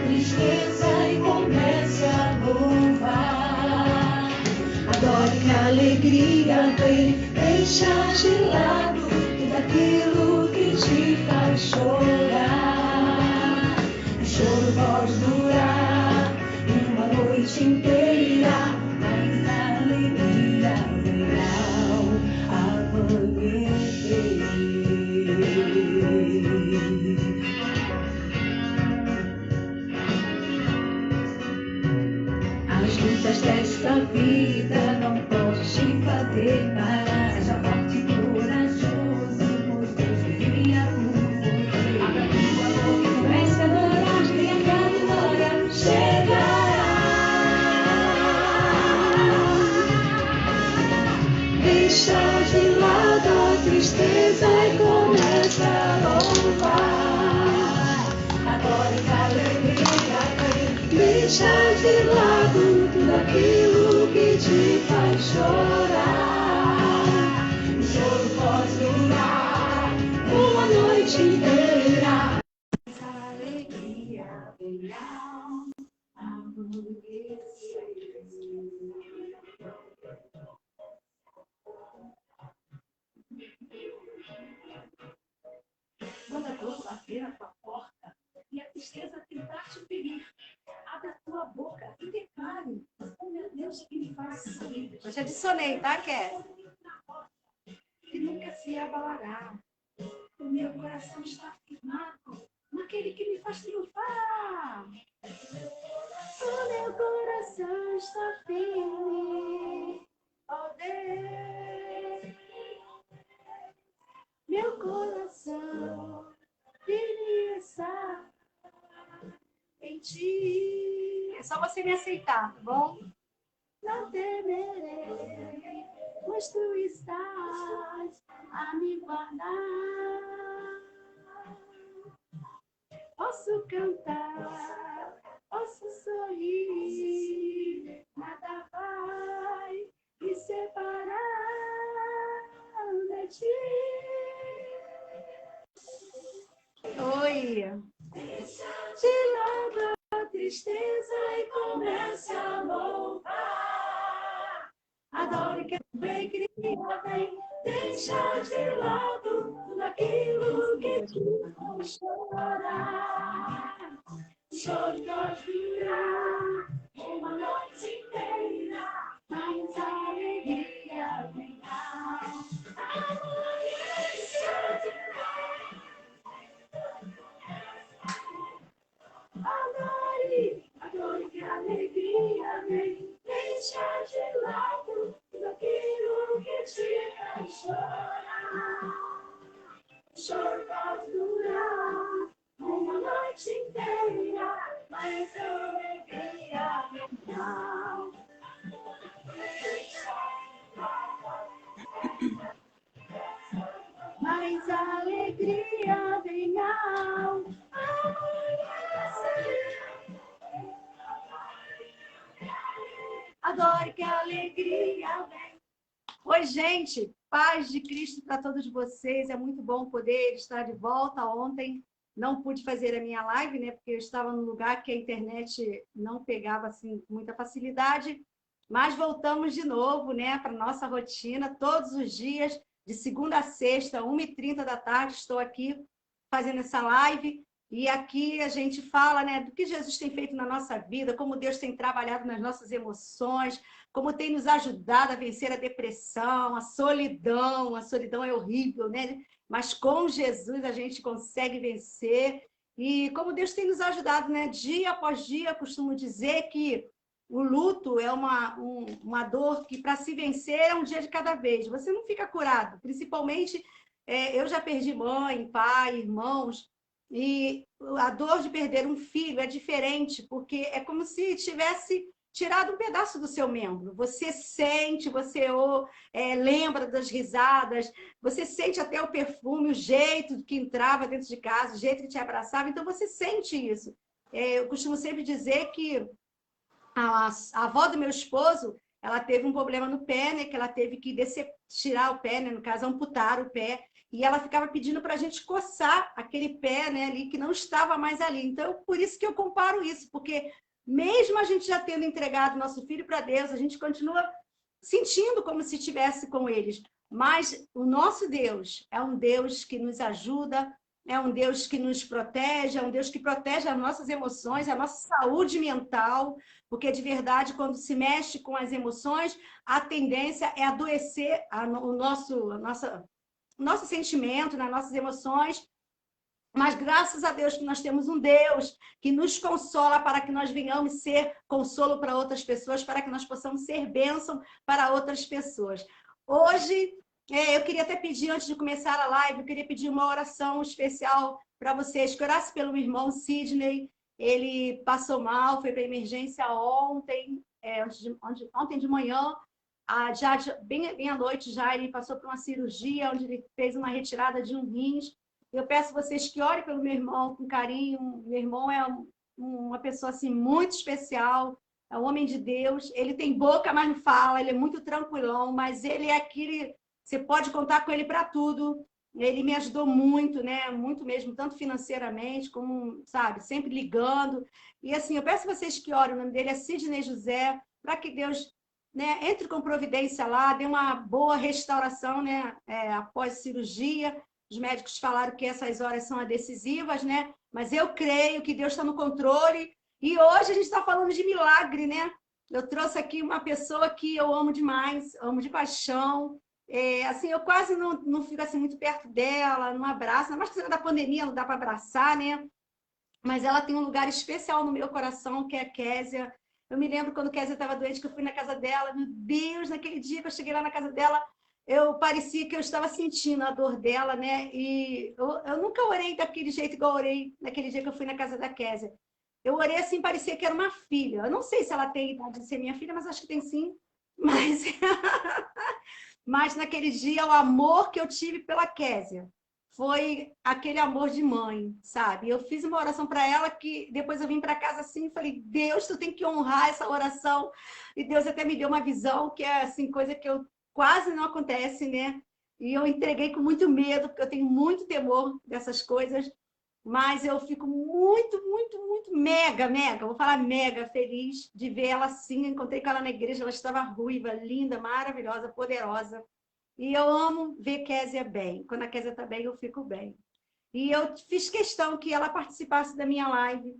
tristeza e comece a louvar. Adore que a alegria vem, deixa de lado tudo aquilo que te faz chorar. O choro pode durar uma noite inteira, mas a alegria virá ao amanhecer. As lutas desta vida não podem te fazer parar. Seja forte e corajoso, pois Deus viria por você. Abra tua boca e comece a adorar, tenha que a glória chegará. Deixa de lado a tristeza e comece a louvar. Adore que a alegria vem, deixa de lado tudo aquilo que te faz chorar. O choro pode durar uma noite inteira, mas a alegria virá ao amanhecer. Quando a dor bater na tua porta e a tristeza tentar te ferir, abre a tua boca e declare: oh meu Deus, que me faz sorrir. Eu te adicionei, tá, Kézia? Que nunca se abalará. O meu coração está firmado naquele que me faz triunfar. O meu coração está firme, ó Deus. Meu coração firme está em ti. É só você me aceitar, tá bom? Não temerei, pois tu estás a me guardar. Posso cantar, posso sorrir, nada vai me separar de ti. Oi! De lado a tristeza e comece a louvar. Adore que a alegria vem, deixa de lado tudo aquilo que te faz chorar. Choro pode durar uma noite inteira, mas a alegria virá. Adore que a alegria vem, deixa de lado tudo aquilo que te faz chorar. O choro pode durar uma noite inteira, mas a alegria virá. Mas a alegria vem ao amanhecer. Adore que a alegria vem. Oi, gente, paz de Cristo para todos vocês. É muito bom poder estar de volta. Ontem não pude fazer a minha live, né? Porque eu estava num lugar que a internet não pegava assim com muita facilidade. Mas voltamos de novo, né, para nossa rotina, todos os dias, de segunda a sexta, 1h30 da tarde, estou aqui fazendo essa live. E aqui a gente fala, né, do que Jesus tem feito na nossa vida, como Deus tem trabalhado nas nossas emoções, como tem nos ajudado a vencer a depressão, a solidão. A solidão é horrível, né? Mas com Jesus a gente consegue vencer. E como Deus tem nos ajudado, né? Dia após dia, costumo dizer que o luto é uma dor que, para se vencer, é um dia de cada vez. Você não fica curado. Principalmente, eu já perdi mãe, pai, irmãos, e a dor de perder um filho é diferente, porque é como se tivesse tirado um pedaço do seu membro. Você sente, você lembra das risadas, você sente até o perfume, o jeito que entrava dentro de casa, o jeito que te abraçava. Então, você sente isso. Eu costumo sempre dizer que a avó do meu esposo, ela teve um problema no pé, né? Que ela teve que tirar o pé, né? No caso, amputar o pé. E ela ficava pedindo para a gente coçar aquele pé, né, ali, que não estava mais ali. Então, por isso que eu comparo isso, porque mesmo a gente já tendo entregado nosso filho para Deus, a gente continua sentindo como se estivesse com eles. Mas o nosso Deus é um Deus que nos ajuda, é um Deus que nos protege, é um Deus que protege as nossas emoções, a nossa saúde mental, porque de verdade, quando se mexe com as emoções, a tendência é adoecer o nosso sentimento, nas nossas emoções, mas graças a Deus que nós temos um Deus que nos consola para que nós venhamos ser consolo para outras pessoas, para que nós possamos ser bênção para outras pessoas. Hoje, eu queria até pedir, antes de começar a live, eu queria pedir uma oração especial para vocês, que orasse pelo irmão Sidney. Ele passou mal, foi para emergência ontem, ontem de manhã, já bem à noite já, ele passou por uma cirurgia, onde ele fez uma retirada de um rins. Eu peço vocês que orem pelo meu irmão com carinho. Meu irmão é uma pessoa assim, muito especial, é um homem de Deus. Ele tem boca, mas não fala, ele é muito tranquilão, mas ele é aquele... Você pode contar com ele para tudo. Ele me ajudou muito, né? Muito mesmo, tanto financeiramente, como, sabe, sempre ligando. E assim, eu peço vocês que orem, o nome dele é Sidney José, para que Deus, né, entre com providência lá, dê uma boa restauração, né, após cirurgia. Os médicos falaram que essas horas são decisivas, né? Mas eu creio que Deus está no controle. E hoje a gente está falando de milagre, né? Eu trouxe aqui uma pessoa que eu amo demais, amo de paixão. Assim, eu quase não fico assim muito perto dela, não abraço. Mas que da pandemia não dá para abraçar, né? Mas ela tem um lugar especial no meu coração, que é a Késia. Eu me lembro quando a Késia estava doente, que eu fui na casa dela. Meu Deus, naquele dia que eu cheguei lá na casa dela, eu parecia que eu estava sentindo a dor dela, né? E eu nunca orei daquele jeito igual eu orei naquele dia que eu fui na casa da Késia. Eu orei assim, parecia que era uma filha. Eu não sei se ela tem idade de ser minha filha, mas acho que tem sim. Mas, mas naquele dia, o amor que eu tive pela Késia foi aquele amor de mãe, sabe? Eu fiz uma oração para ela que depois eu vim para casa assim e falei, Deus, tu tem que honrar essa oração. E Deus até me deu uma visão que é assim, coisa que eu quase não acontece, né? E eu entreguei com muito medo, porque eu tenho muito temor dessas coisas, mas eu fico muito, muito, muito mega, vou falar mega feliz de ver ela assim. Eu encontrei com ela na igreja, ela estava ruiva, linda, maravilhosa, poderosa. E eu amo ver Késia bem. Quando a Késia está bem, eu fico bem. E eu fiz questão que ela participasse da minha live,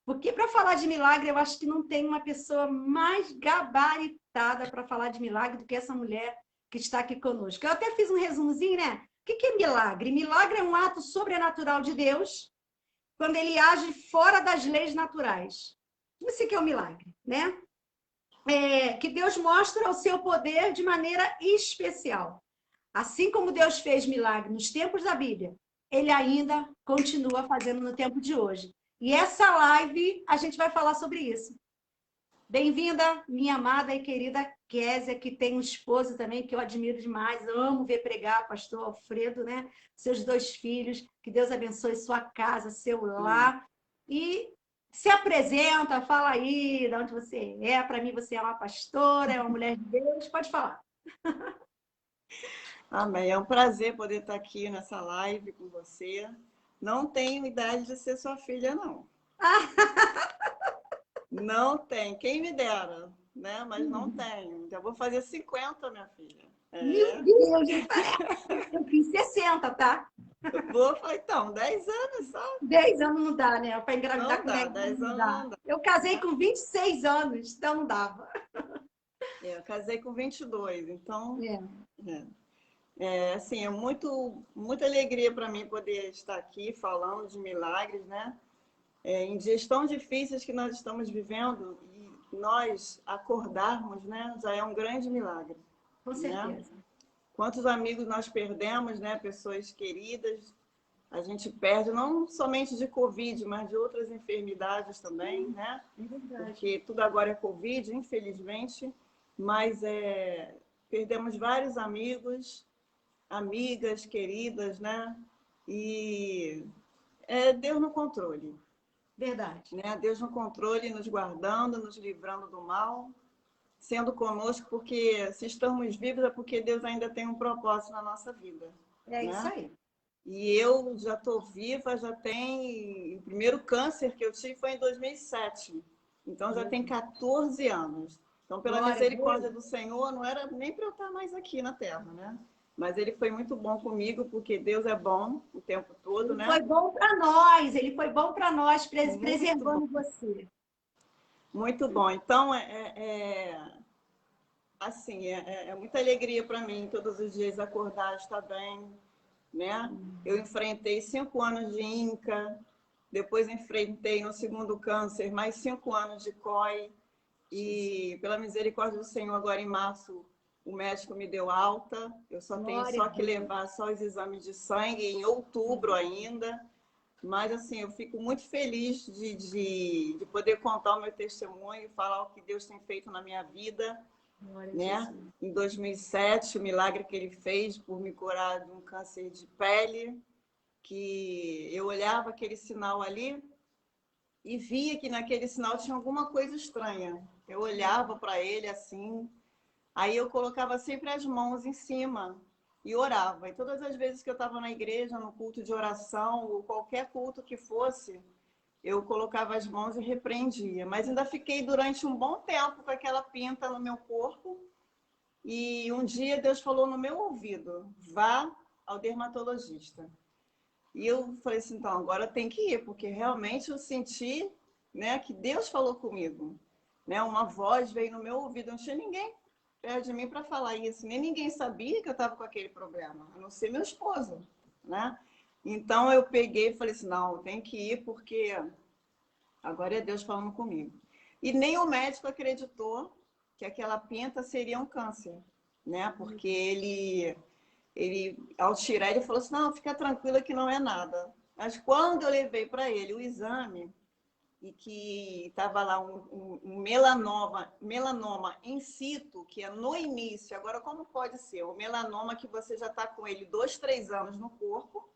porque para falar de milagre, eu acho que não tem uma pessoa mais gabaritada para falar de milagre do que essa mulher que está aqui conosco. Eu até fiz um resumozinho, né? O que é milagre? Milagre é um ato sobrenatural de Deus quando ele age fora das leis naturais. Isso que é o milagre, né? Que Deus mostra o seu poder de maneira especial. Assim como Deus fez milagre nos tempos da Bíblia, ele ainda continua fazendo no tempo de hoje. E essa live, a gente vai falar sobre isso. Bem-vinda, minha amada e querida Késia, que tem um esposo também que eu admiro demais, amo ver pregar, pastor Alfredo, né? Seus 2 filhos, que Deus abençoe sua casa, seu lar. E se apresenta, fala aí de onde você é. Para mim, você é uma pastora, é uma mulher de Deus, pode falar. Amém. É um prazer poder estar aqui nessa live com você. Não tenho idade de ser sua filha, não. Não tem. Quem me dera, né? Mas não tenho. Já vou fazer 50, minha filha. Meu Deus, eu fiz 60, tá? Vou falar, então, 10 anos só. 10 anos não dá, né? Para engravidar Não com dá, 10 10 anos não anos dá. não dá. Eu casei com 26 anos, então não dava. Eu casei com 22, então... É. Assim, é muita alegria para mim poder estar aqui falando de milagres, né? Em dias tão difíceis que nós estamos vivendo, e nós acordarmos, né, já é um grande milagre. Com Né? certeza. Quantos amigos nós perdemos, né? Pessoas queridas, a gente perde não somente de Covid, mas de outras enfermidades também, né? É verdade. Porque tudo agora é Covid, infelizmente, mas perdemos vários amigos, amigas queridas, né? E é Deus no controle. Verdade. Né? Deus no controle, nos guardando, nos livrando do mal. sendo conosco, porque se estamos vivos é porque Deus ainda tem um propósito na nossa vida. É né? isso aí. E eu já estou viva, já tem... O primeiro câncer que eu tive foi em 2007. Então, já tem 14 anos. Então, pela Glória a misericórdia Deus. do Senhor, não era nem para eu estar mais aqui na Terra, né? Mas ele foi muito bom comigo, porque Deus é bom o tempo todo, Ele né? foi bom para nós, ele foi bom para nós, Muito bom, preservando você. muito bom. Então, assim, é muita alegria para mim todos os dias acordar, estar bem, né? Eu enfrentei 5 anos de INCA, depois enfrentei no segundo câncer mais 5 anos de COI, e pela misericórdia do Senhor, agora em março, o médico me deu alta, eu só tenho Glória a só que Deus. levar só os exames de sangue em outubro ainda, mas assim, eu fico muito feliz de poder contar o meu testemunho e falar o que Deus tem feito na minha vida, Glória a né? Jesus. Em 2007, o milagre que ele fez por me curar de um câncer de pele, que eu olhava aquele sinal ali e via que naquele sinal tinha alguma coisa estranha. Eu olhava para ele assim, aí eu colocava sempre as mãos em cima e orava. E todas as vezes que eu estava na igreja, no culto de oração, ou qualquer culto que fosse, eu colocava as mãos e repreendia. Mas ainda fiquei durante um bom tempo com aquela pinta no meu corpo. E um dia Deus falou no meu ouvido: vá ao dermatologista. E eu falei assim: então, agora tem que ir, porque realmente eu senti, né, que Deus falou comigo. Né? Uma voz veio no meu ouvido, não tinha ninguém perto de mim para falar isso, nem ninguém sabia que eu estava com aquele problema, a não ser meu esposo. Né? Então eu peguei e falei assim: não, tem que ir, porque agora é Deus falando comigo. E nem o médico acreditou que aquela pinta seria um câncer, né? Porque ao tirar, ele falou assim: não, fica tranquila que não é nada. Mas quando eu levei para ele o exame, e que estava lá um melanoma in situ, que é no início. Agora, como pode ser? O melanoma que você já está com ele 2, 3 anos no corpo,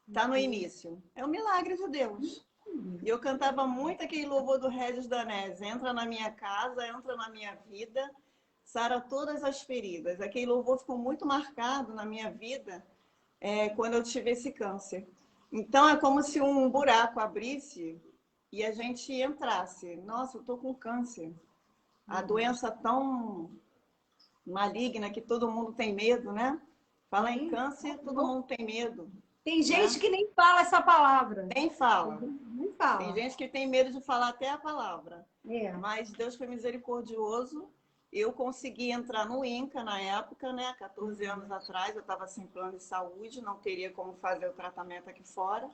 está no início. É um milagre de Deus. E eu cantava muito aquele louvor do Regis Danese: entra na minha casa, entra na minha vida, sara todas as feridas. Aquele louvor ficou muito marcado na minha vida quando eu tive esse câncer. Então, é como se um buraco abrisse e a gente entrasse. Nossa, eu estou com câncer. A doença tão maligna que todo mundo tem medo, né? Fala em câncer, todo mundo tem medo. Tem Né? gente que nem fala essa palavra. Nem fala. Nem Tem fala. gente que tem medo de falar até a palavra. É. Mas Deus foi misericordioso. Eu consegui entrar no INCA na época, né? 14 anos atrás, eu estava sem plano de saúde, não teria como fazer o tratamento aqui fora.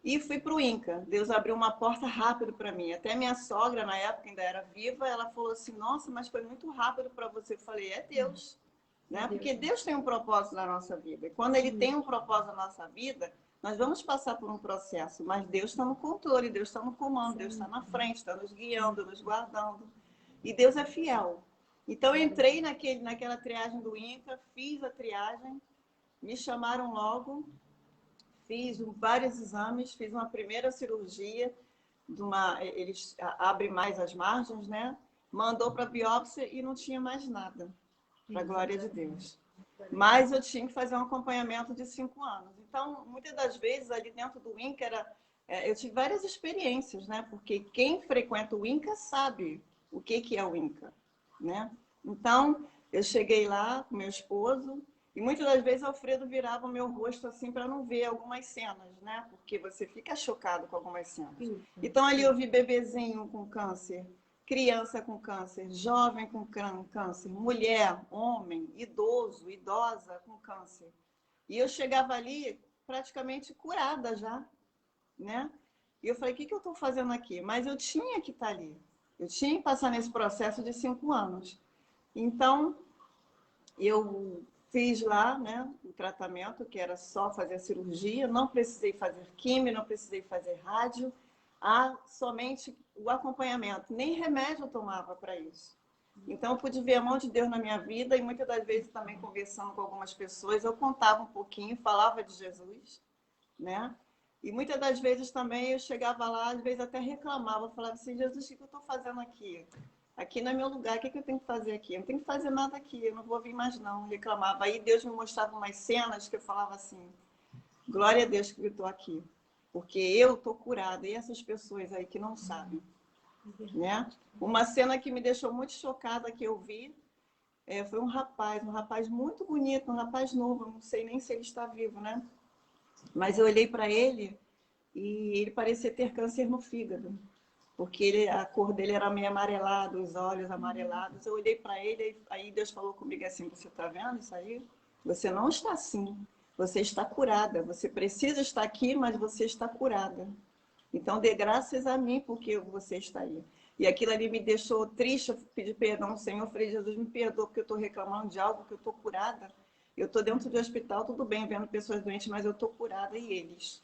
E fui para o INCA. Deus abriu uma porta rápido para mim. Até minha sogra, na época, ainda era viva, ela falou assim: nossa, mas foi muito rápido para você. Eu falei: é Deus. Né? Porque Deus tem um propósito na nossa vida. E quando Ele tem um propósito na nossa vida, nós vamos passar por um processo. Mas Deus está no controle, Deus está no comando, Deus está na frente, está nos guiando, nos guardando. E Deus é fiel. Então, eu entrei naquela triagem do INCA, fiz a triagem, me chamaram logo. Fiz vários exames, fiz uma primeira cirurgia, eles abrem mais as margens, né? Mandou para biópsia e não tinha mais nada, para a glória de Deus. Mas eu tinha que fazer um acompanhamento de 5 anos. Então, muitas das vezes, ali dentro do INCA, eu tive várias experiências, né? Porque quem frequenta o INCA sabe o que é o INCA, né? Então, eu cheguei lá com meu esposo, e muitas das vezes Alfredo virava o meu rosto assim para não ver algumas cenas, né? Porque você fica chocado com algumas cenas. Então ali eu vi bebezinho com câncer, criança com câncer, jovem com câncer, mulher, homem, idoso, idosa com câncer. E eu chegava ali praticamente curada já, né? E eu falei: o que eu estou fazendo aqui? Mas eu tinha que estar ali. Eu tinha que passar nesse processo de 5 anos. Então, eu fiz lá, né, o tratamento, que era só fazer a cirurgia, não precisei fazer químio, não precisei fazer rádio, somente o acompanhamento. Nem remédio eu tomava para isso. Então, eu pude ver a mão de Deus na minha vida, e muitas das vezes também conversando com algumas pessoas, eu contava um pouquinho, falava de Jesus, né? E muitas das vezes também eu chegava lá, às vezes até reclamava, falava assim: Jesus, o que eu estou fazendo aqui? aqui não é meu lugar, o que eu tenho que fazer aqui? Eu não tenho que fazer nada aqui, eu não vou vir mais não, reclamava. Aí Deus me mostrava umas cenas que eu falava assim, glória a Deus que eu estou aqui, porque eu estou curada, e essas pessoas aí que não sabem, né? Uma cena que me deixou muito chocada que eu vi, foi um rapaz muito bonito, um rapaz novo, não sei nem se ele está vivo, né? Mas eu olhei para ele e ele parecia ter câncer no fígado, porque a cor dele era meio amarelada, os olhos amarelados. Eu olhei para ele, aí Deus falou comigo assim, você está vendo isso aí? Você não está assim, você está curada. Você precisa estar aqui, mas você está curada. Então, dê graças a mim porque você está aí. E aquilo ali me deixou triste, eu pedi perdão ao Senhor, eu falei, Jesus, me perdoa porque eu estou reclamando de algo, que eu estou curada. Eu estou dentro do hospital, tudo bem, vendo pessoas doentes, mas eu estou curada e eles.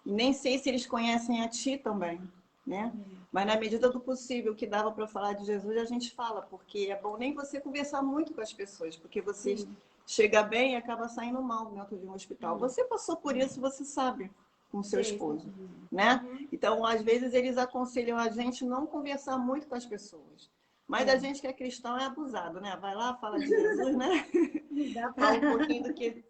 E nem sei se eles conhecem a ti também, né? Mas na medida do possível, o que dava para falar de Jesus, a gente fala, porque é bom nem você conversar muito com as pessoas, porque você chega bem e acaba saindo mal dentro de um hospital. Você passou por isso, você sabe, com seu esposo, né? Então, às vezes, eles aconselham a gente não conversar muito com as pessoas. Mas a gente que é cristão é abusado, né? Vai lá, fala de Jesus, né? Fala um pouquinho do que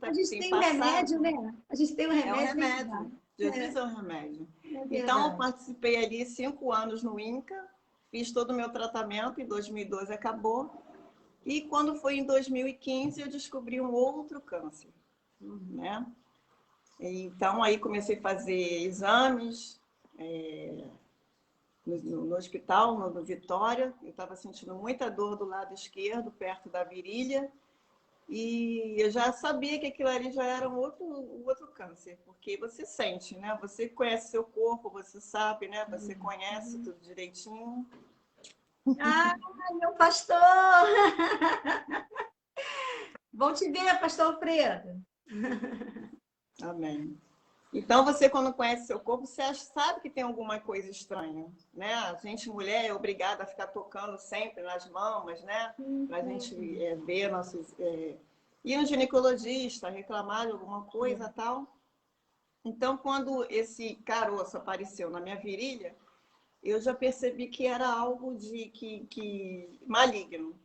A gente tem tem um passado. remédio, né? A gente tem um É um remédio, tem que dar. remédio. Jesus é um remédio. É Então, eu verdade. participei ali 5 anos no INCA, fiz todo o meu tratamento, em 2012 acabou. E quando foi em 2015, eu descobri um outro câncer, né? Então, aí comecei a fazer exames no hospital, no Vitória. Eu estava sentindo muita dor do lado esquerdo, perto da virilha. E eu já sabia que aquilo ali já era um outro câncer, porque você sente, né? Você conhece seu corpo, você sabe, né? Você conhece tudo direitinho. Ai, meu pastor! Bom te ver, pastor Alfredo. Amém. Então, você, quando conhece seu corpo, você sabe que tem alguma coisa estranha, né? A gente, mulher, é obrigada a ficar tocando sempre nas mamas, né? Para a gente ver nossos... ir no ginecologista, reclamar de alguma coisa e tal. Então, quando esse caroço apareceu na minha virilha, eu já percebi que era algo que maligno.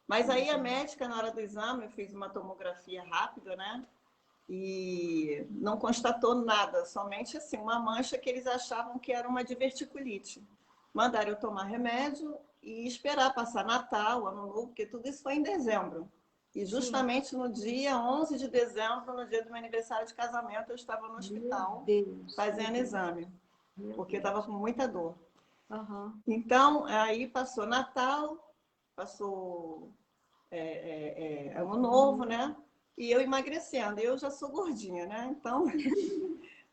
Mas aí a médica, na hora do exame, eu fiz uma tomografia rápida, né? E não constatou nada, somente assim, uma mancha que eles achavam que era uma diverticulite. Mandaram eu tomar remédio e esperar passar Natal, Ano Novo, porque tudo isso foi em dezembro. E justamente no dia 11 de dezembro, no dia do meu aniversário de casamento, eu estava no hospital fazendo exame, porque eu estava com muita dor. Então, aí passou Natal, passou Ano Novo, né? E eu emagrecendo. Eu já sou gordinha, né? Então,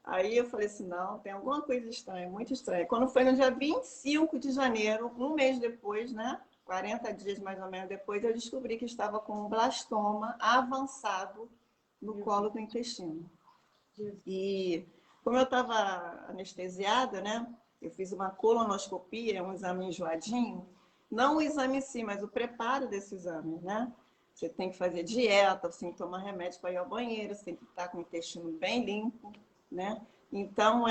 aí eu falei assim, não, tem alguma coisa estranha, muito estranha. Quando foi no dia 25 de janeiro, um mês depois, né? 40 dias mais ou menos depois, eu descobri que estava com um blastoma avançado no colo do intestino. E como eu estava anestesiada, né? Eu fiz uma colonoscopia, um exame enjoadinho. Não o exame em si, mas o preparo desse exame, né? Você tem que fazer dieta, você tem que tomar remédio para ir ao banheiro, você tem que estar com o intestino bem limpo, né? Então,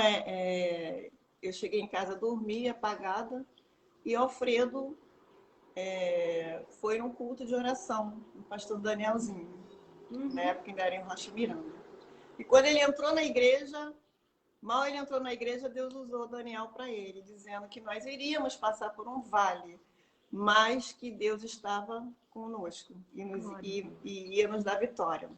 eu cheguei em casa, dormi apagada, e Alfredo foi num culto de oração, o pastor Danielzinho, na época ainda era em Rocha Miranda. E quando ele entrou na igreja, mal ele entrou na igreja, Deus usou Daniel para ele, dizendo que nós iríamos passar por um vale, mas que Deus estava conosco e ia nos dar vitória.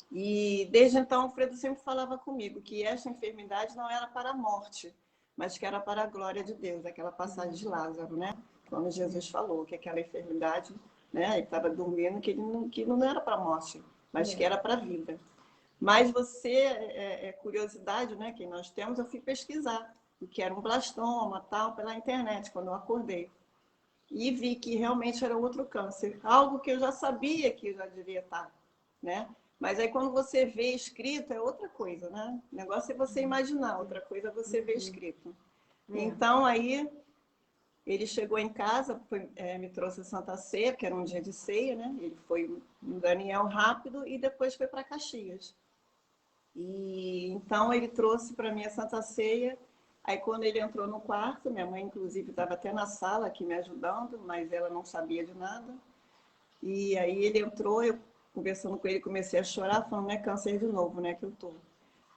E desde então, Alfredo sempre falava comigo que esta enfermidade não era para a morte, mas que era para a glória de Deus, aquela passagem de Lázaro, né? Quando Jesus falou que aquela enfermidade, né, ele estava dormindo, que não era para a morte, mas que era para a vida. Mas curiosidade, né, que nós temos, eu fui pesquisar o que era um blastoma, tal, pela internet, quando eu acordei. E vi que realmente era outro câncer, algo que eu já sabia que já devia estar, né? Mas aí quando você vê escrito é outra coisa, né? O negócio é você imaginar, outra coisa é você ver escrito. Então aí ele chegou em casa, me trouxe a Santa Ceia, que era um dia de ceia, né? Ele foi no Daniel rápido e depois foi para Caxias. E então ele trouxe para mim a Santa Ceia Aí quando ele entrou no quarto, minha mãe inclusive estava até na sala aqui me ajudando, mas ela não sabia de nada. E aí ele entrou, eu conversando com ele, comecei a chorar, falando, não é câncer de novo, né, que eu tô.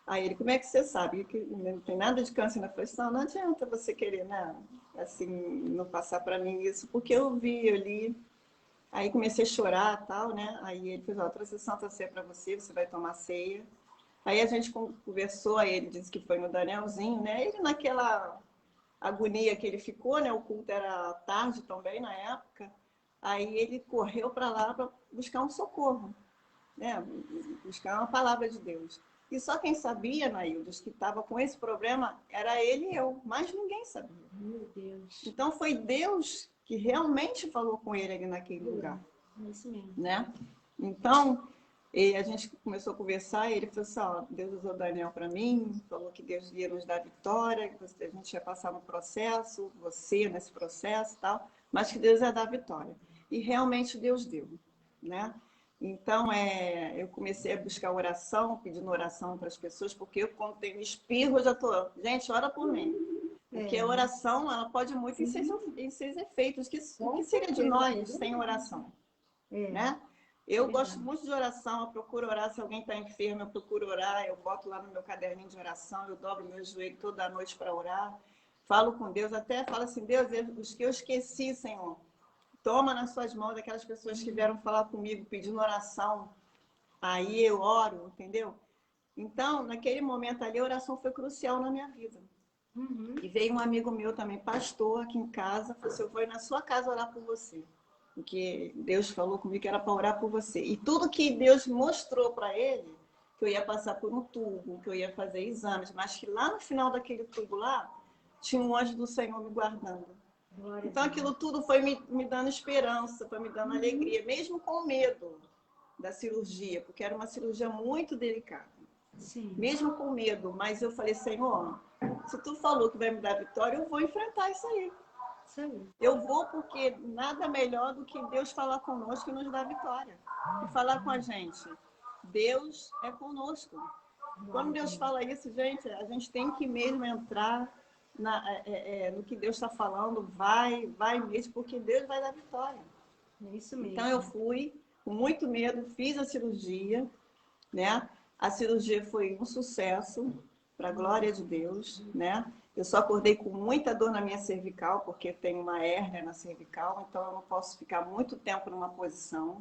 Aí ele, como é que você sabe que não tem nada de câncer? Eu falei, não adianta você querer, né, assim, não passar para mim isso, porque eu vi, eu li. Aí comecei a chorar e tal, né, aí ele fez, ó, trouxe Santa Ceia para você, você vai tomar ceia. Aí a gente conversou, aí ele disse que foi no Danielzinho, né, ele naquela agonia que ele ficou, né, o culto era tarde também na época, aí ele correu para lá para buscar um socorro, né, buscar uma palavra de Deus. E só quem sabia, Naildes, que estava com esse problema era ele e eu, mas ninguém sabia. Meu Deus. Então foi Deus que realmente falou com ele ali naquele lugar. É isso mesmo. Né? Então, a gente começou a conversar e ele falou assim, ó, Deus usou Daniel para mim, falou que Deus ia nos dar vitória, que a gente ia passar no processo, você nesse processo e tal, mas que Deus ia dar vitória. E realmente Deus deu, né? Então, eu comecei a buscar oração, pedindo oração para as pessoas, porque eu, quando tenho espirro, eu já estou... Gente, ora por mim. Porque a oração, ela pode muito em seus efeitos. O que seria de nós sem oração? Né? Eu gosto muito de oração, eu procuro orar. Se alguém está enfermo, eu procuro orar. Eu boto lá no meu caderninho de oração, eu dobro meu joelho toda noite para orar. Falo com Deus, até falo assim, Deus, os que eu esqueci, Senhor, toma nas suas mãos aquelas pessoas que vieram falar comigo, pedindo oração. Aí eu oro, entendeu? Então, naquele momento ali, a oração foi crucial na minha vida. Uhum. E veio um amigo meu também, pastor, aqui em casa, falou assim, eu vou ir na sua casa orar por você. Porque Deus falou comigo que era para orar por você. E tudo que Deus mostrou para ele, que eu ia passar por um tubo, que eu ia fazer exames, mas que lá no final daquele tubo lá, tinha um anjo do Senhor me guardando. Então aquilo tudo foi me dando esperança, foi me dando alegria, mesmo com medo da cirurgia, porque era uma cirurgia muito delicada. Sim. Mesmo com medo, mas eu falei, Senhor, se tu falou que vai me dar vitória, eu vou enfrentar isso aí. Sim. Eu vou porque nada melhor do que Deus falar conosco e nos dar vitória. E falar com a gente. Deus é conosco. Quando Deus fala isso, gente, a gente tem que mesmo entrar no que Deus está falando. Vai mesmo, porque Deus vai dar vitória. É isso mesmo. Então eu fui com muito medo, fiz a cirurgia, né? A cirurgia foi um sucesso, para a glória de Deus, né? Eu só acordei com muita dor na minha cervical, porque tem uma hérnia na cervical, então eu não posso ficar muito tempo numa posição.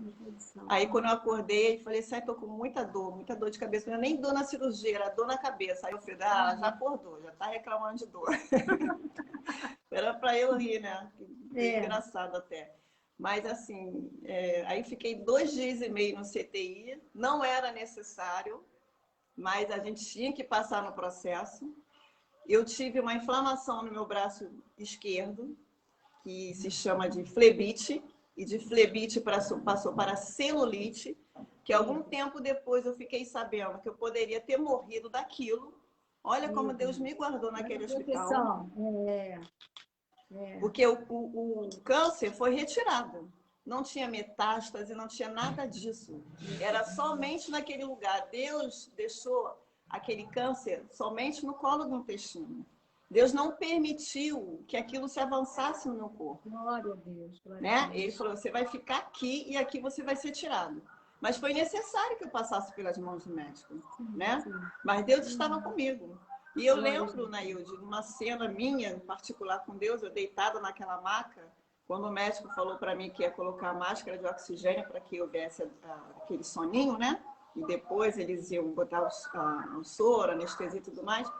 Aí quando eu acordei, eu falei assim, tô com muita dor de cabeça. Não é nem dor na cirurgia, era dor na cabeça. Aí eu falei, já acordou, já tá reclamando de dor. Era para eu rir, né? Engraçado até. Mas assim, aí fiquei 2 dias e meio no CTI, não era necessário, mas a gente tinha que passar no processo. Eu tive uma inflamação no meu braço esquerdo, que se chama de flebite, e de flebite passou para celulite, que algum tempo depois eu fiquei sabendo que eu poderia ter morrido daquilo. Olha como Deus me guardou naquele hospital. Porque o câncer foi retirado. Não tinha metástase, não tinha nada disso. Era somente naquele lugar. Deus deixou aquele câncer somente no colo do intestino. Deus não permitiu que aquilo se avançasse no meu corpo. Glória a Deus. Né? Ele falou, você vai ficar aqui e aqui você vai ser tirado. Mas foi necessário que eu passasse pelas mãos do médico. Né? Mas Deus estava comigo. E eu lembro, Nailde, uma cena minha, em particular com Deus, eu deitada naquela maca, quando o médico falou para mim que ia colocar a máscara de oxigênio para que houvesse aquele soninho, né? E depois eles iam botar o soro, anestesia e tudo mais.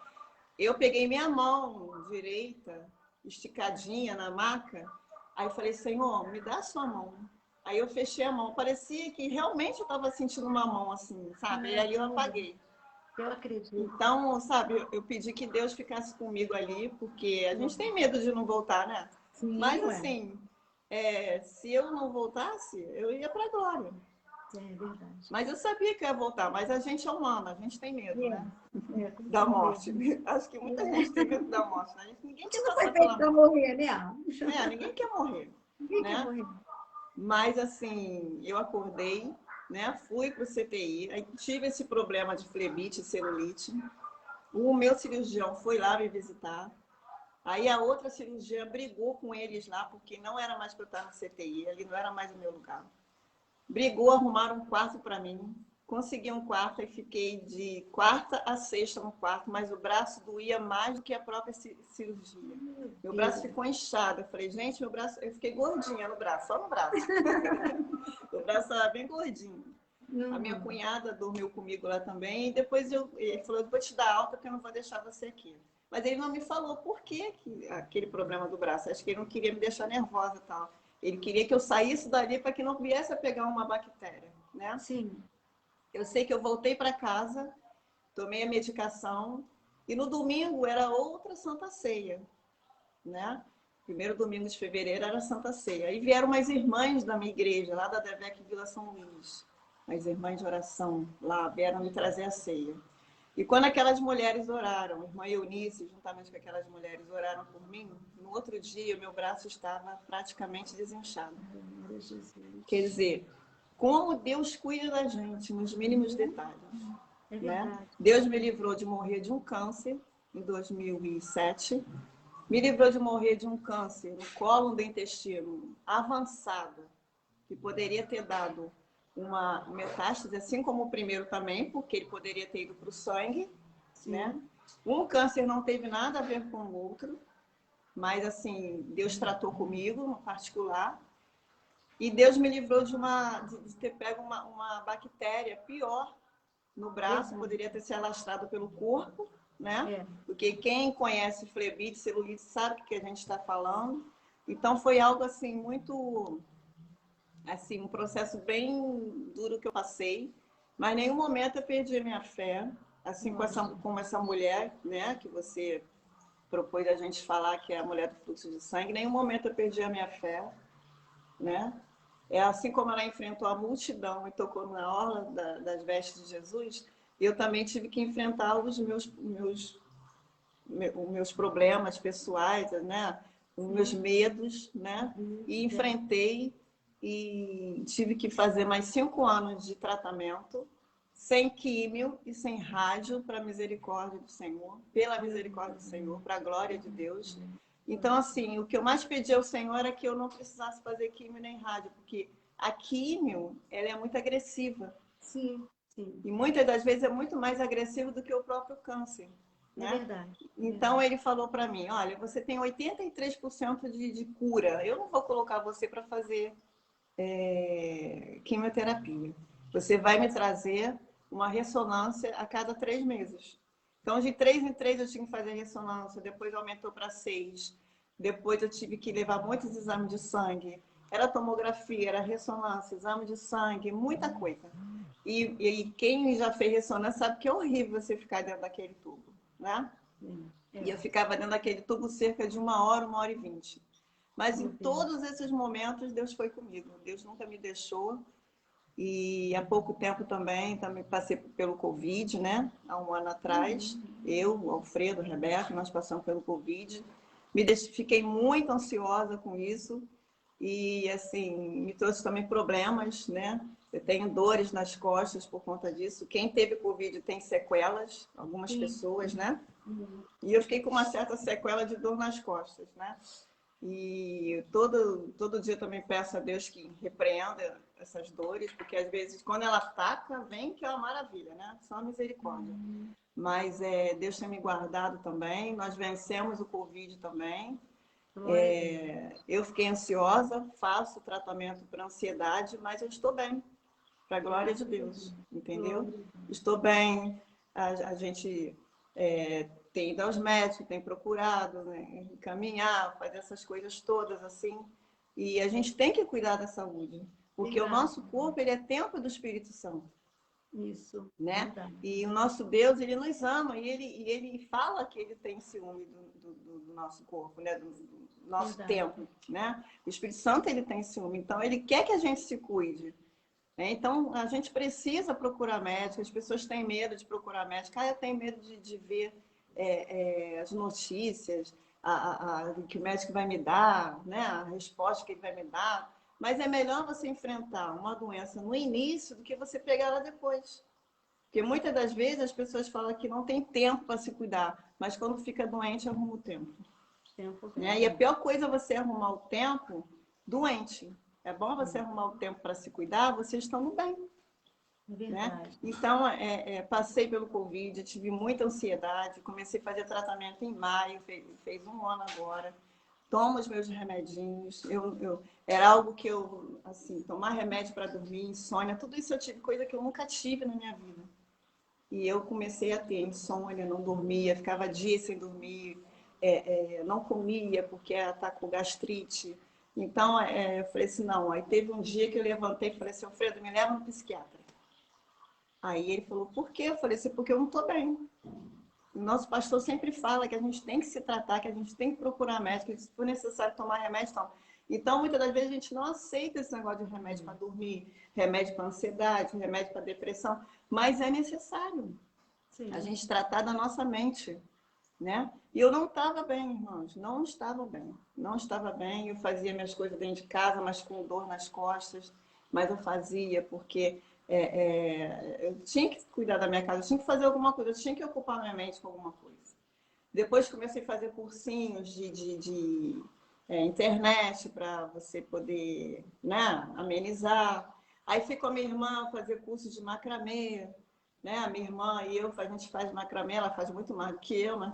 Eu peguei minha mão direita, esticadinha na maca, aí eu falei, Senhor, me dá a sua mão. Aí eu fechei a mão, parecia que realmente eu estava sentindo uma mão assim, sabe? E aí eu apaguei. Eu acredito. Então, sabe, eu pedi que Deus ficasse comigo ali, porque a gente tem medo de não voltar, né? Sim, mas assim, se eu não voltasse, eu ia para a glória. É verdade. Mas eu sabia que eu ia voltar, mas a gente é humana, a gente tem medo, né? Da certeza. morte. Acho que muita gente tem medo da morte, né? Ninguém quer Não passar foi feito para morrer, né? Ninguém quer morrer. Ninguém né? quer morrer. Mas assim, eu acordei, né? Fui para o CTI, aí tive esse problema de flebite e celulite. O meu cirurgião foi lá me visitar. Aí a outra cirurgiã brigou com eles lá, porque não era mais para eu estar no CTI, ali não era mais o meu lugar. Brigou, arrumaram um quarto para mim. Consegui um quarto e fiquei de quarta a sexta no quarto, mas o braço doía mais do que a própria cirurgia. Meu braço ficou inchado. Eu falei, gente, meu braço... Eu fiquei gordinha no braço, só no braço. O braço estava bem gordinho. A minha cunhada dormiu comigo lá também. E depois ele falou, eu vou te dar alta porque eu não vou deixar você aqui. Mas ele não me falou por que aquele problema do braço. Acho que ele não queria me deixar nervosa e tal. Ele queria que eu saísse dali para que não viesse a pegar uma bactéria, né? Sim. Eu sei que eu voltei para casa, tomei a medicação e no domingo era outra Santa Ceia, né? Primeiro domingo de fevereiro era Santa Ceia. Aí vieram umas irmãs da minha igreja, lá da Devec Vila São Luís, as irmãs de oração lá, vieram me trazer a ceia. E quando aquelas mulheres oraram, a irmã Eunice, juntamente com aquelas mulheres, oraram por mim, no outro dia meu braço estava praticamente desinchado. Quer dizer, como Deus cuida da gente nos mínimos detalhes. É Né? verdade. Deus me livrou de morrer de um câncer em 2007. Me livrou de morrer de um câncer no colo do intestino avançado, que poderia ter dado uma metástase, assim como o primeiro também, porque ele poderia ter ido para o sangue, né? Um câncer não teve nada a ver com o outro, mas assim, Deus tratou comigo no particular. E Deus me livrou de ter pego uma bactéria pior no braço, poderia ter se alastrado pelo corpo, né? Porque quem conhece flebite, celulite, sabe o que a gente está falando. Então foi algo assim muito, assim, um processo bem duro que eu passei, mas em nenhum momento eu perdi a minha fé, assim como essa mulher, né, que você propôs a gente falar, que é a mulher do fluxo de sangue, em nenhum momento eu perdi a minha fé, né? É assim como ela enfrentou a multidão e tocou na orla das vestes de Jesus, eu também tive que enfrentar os meus problemas pessoais, né? Os meus medos, né? E enfrentei e tive que fazer mais 5 anos de tratamento, sem químio e sem rádio, para a misericórdia do Senhor, pela misericórdia do Senhor, para a glória de Deus. Então, assim, o que eu mais pedi ao Senhor é que eu não precisasse fazer químio nem rádio, porque a químio, ela é muito agressiva. Sim, sim. E muitas das vezes é muito mais agressivo do que o próprio câncer. Né? É verdade. Então, ele falou para mim, olha, você tem 83% de cura. Eu não vou colocar você para fazer quimioterapia. Você vai me trazer uma ressonância a cada 3 meses. Então, de 3 em 3 eu tinha que fazer ressonância, depois aumentou para 6. Depois eu tive que levar muitos exames de sangue. Era tomografia, era ressonância, exame de sangue, muita coisa. E quem já fez ressonância sabe que é horrível você ficar dentro daquele tubo, né? E eu ficava dentro daquele tubo cerca de 1 hora e 20. Mas em todos esses momentos, Deus foi comigo. Deus nunca me deixou. E há pouco tempo também passei pelo Covid, né? Há 1 ano atrás, eu, o Alfredo, a Rebeca, nós passamos pelo Covid. Fiquei muito ansiosa com isso e, assim, me trouxe também problemas, né? Eu tenho dores nas costas por conta disso. Quem teve Covid tem sequelas, algumas pessoas, né? E eu fiquei com uma certa sequela de dor nas costas, né? E todo dia eu também peço a Deus que repreenda essas dores, porque às vezes quando ela ataca, vem que é uma maravilha, né? Só misericórdia. Mas Deus tem me guardado também, nós vencemos o Covid também. Eu fiquei ansiosa, faço tratamento para ansiedade, mas eu estou bem, para a glória de Deus, entendeu? Estou bem, a gente tem ido aos médicos, tem procurado, né, caminhar, fazer essas coisas todas assim. E a gente tem que cuidar da saúde, porque o nosso corpo ele é templo do Espírito Santo. Isso. Né? Verdade. E o nosso Deus, ele nos ama e ele fala que ele tem ciúme do nosso corpo, né? Do nosso templo, né? O Espírito Santo, ele tem ciúme, então ele quer que a gente se cuide. Né? Então, a gente precisa procurar médico, as pessoas têm medo de procurar médico. Eu tenho medo de ver as notícias, que o médico vai me dar, né? A resposta que ele vai me dar. Mas é melhor você enfrentar uma doença no início do que você pegar ela depois. Porque muitas das vezes as pessoas falam que não tem tempo para se cuidar, mas quando fica doente, arruma o tempo. Né? E a pior coisa é você arrumar o tempo doente. É bom você arrumar o tempo para se cuidar, você estando bem. Né? Então, passei pelo Covid, tive muita ansiedade, comecei a fazer tratamento em maio, fez 1 ano agora. Tomo os meus remedinhos. Era algo que eu, assim, tomar remédio para dormir, insônia, tudo isso eu tive, coisa que eu nunca tive na minha vida. E eu comecei a ter insônia, não dormia, ficava dias sem dormir, não comia porque atacou gastrite. Então, eu falei assim, não. Aí teve um dia que eu levantei e falei assim, Alfredo, me leva no psiquiatra. Aí ele falou, por quê? Eu falei assim, porque eu não estou bem. O nosso pastor sempre fala que a gente tem que se tratar, que a gente tem que procurar médico, que se for necessário tomar remédio, toma. Então, muitas das vezes a gente não aceita esse negócio de remédio para dormir, remédio para ansiedade, remédio para depressão, mas é necessário. Sim. A gente tratar da nossa mente, né? E eu não estava bem, irmãos, não estava bem. Não estava bem, eu fazia minhas coisas dentro de casa, mas com dor nas costas, mas eu fazia porque eu tinha que cuidar da minha casa, eu tinha que fazer alguma coisa, eu tinha que ocupar minha mente com alguma coisa. Depois comecei a fazer cursinhos de internet para você poder, né, amenizar. Aí fui com a minha irmã fazer curso de macramê, né? A minha irmã e eu, a gente faz macramê, ela faz muito mais do que eu, mas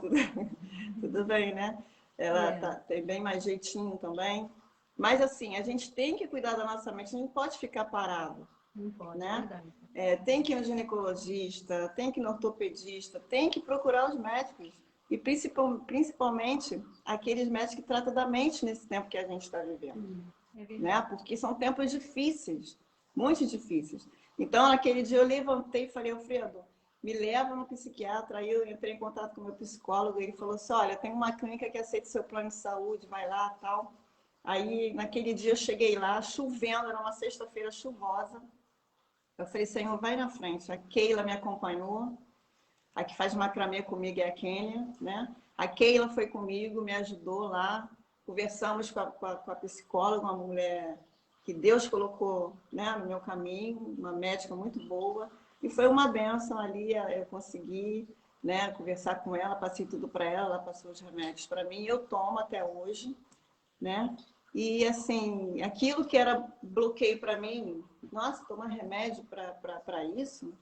tudo bem, né? Ela tem bem mais jeitinho também. Mas assim, a gente tem que cuidar da nossa mente, a gente não pode ficar parado. Não pode, né? Tem que ir no ginecologista, tem que ir no ortopedista, tem que procurar os médicos. E principalmente aqueles médicos que tratam da mente nesse tempo que a gente está vivendo. Né? Porque são tempos difíceis, muito difíceis. Então, naquele dia eu levantei e falei, Alfredo, me leva no psiquiatra. Aí eu entrei em contato com o meu psicólogo e ele falou assim, olha, tem uma clínica que aceita seu plano de saúde, vai lá, tal. Aí, naquele dia eu cheguei lá, chovendo, era uma sexta-feira chuvosa. Eu falei, Senhor, vai na frente. A Keila me acompanhou, a que faz macramê comigo é a Kênia, né? A Keila foi comigo, me ajudou lá. Conversamos com a psicóloga, uma mulher que Deus colocou, né, no meu caminho, uma médica muito boa. E foi uma bênção ali, eu consegui, né, conversar com ela, passei tudo para ela, ela passou os remédios para mim, eu tomo até hoje, né? E, assim, aquilo que era bloqueio para mim, nossa, tomar remédio para isso,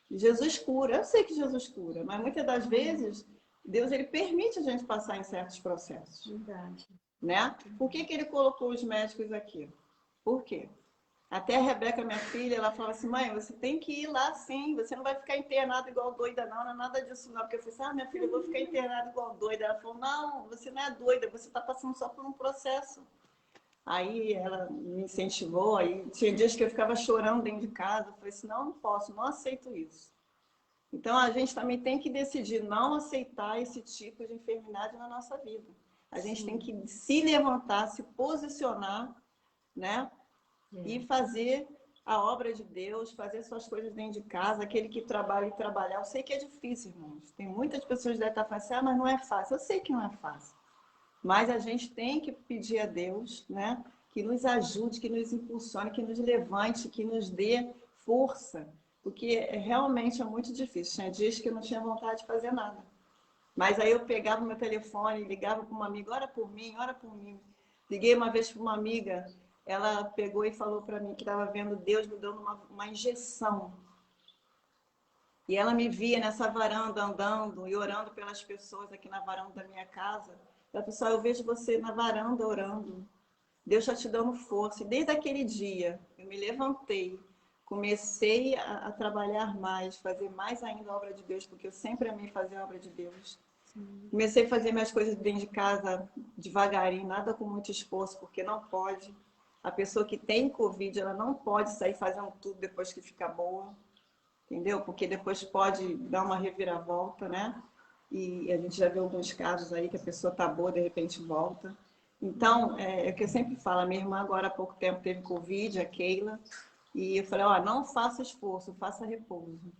Jesus cura. Eu sei que Jesus cura, mas muitas das vezes Deus ele permite a gente passar em certos processos. Verdade. Né? Por que ele colocou os médicos aqui? Por quê? Até a Rebeca, minha filha, ela fala assim, mãe, você tem que ir lá sim, você não vai ficar internada igual doida não é nada disso não. Porque eu falei assim, minha filha, eu vou ficar internada igual doida. Ela falou, não, você não é doida, você está passando só por um processo. Aí ela me incentivou, aí tinha dias que eu ficava chorando dentro de casa, eu falei assim, não posso, não aceito isso. Então a gente também tem que decidir não aceitar esse tipo de enfermidade na nossa vida. A gente tem que se levantar, se posicionar, né? E fazer a obra de Deus, fazer suas coisas dentro de casa, aquele que trabalha e trabalhar. Eu sei que é difícil, irmãos. Tem muitas pessoas que devem estar falando assim, mas não é fácil. Eu sei que não é fácil. Mas a gente tem que pedir a Deus, né, que nos ajude, que nos impulsione, que nos levante, que nos dê força, porque realmente é muito difícil. Tinha dias que eu não tinha vontade de fazer nada. Mas aí eu pegava o meu telefone, ligava para uma amiga, ora por mim, ora por mim. Liguei uma vez para uma amiga, ela pegou e falou para mim que estava vendo Deus me dando uma injeção. E ela me via nessa varanda andando e orando pelas pessoas aqui na varanda da minha casa. Ela falou, eu vejo você na varanda orando. Deus está te dando força. E desde aquele dia, eu me levantei, comecei a trabalhar mais, fazer mais ainda a obra de Deus, porque eu sempre amei fazer a obra de Deus. Sim. Comecei a fazer minhas coisas dentro de casa devagarinho, nada com muito esforço, porque não pode. A pessoa que tem Covid, ela não pode sair fazendo tudo depois que fica boa. Entendeu? Porque depois pode dar uma reviravolta, né? E a gente já viu alguns casos aí que a pessoa tá boa, de repente volta. Então, é o que eu sempre falo, a minha irmã agora há pouco tempo teve Covid, a Keila, e eu falei, não faça esforço, faça repouso.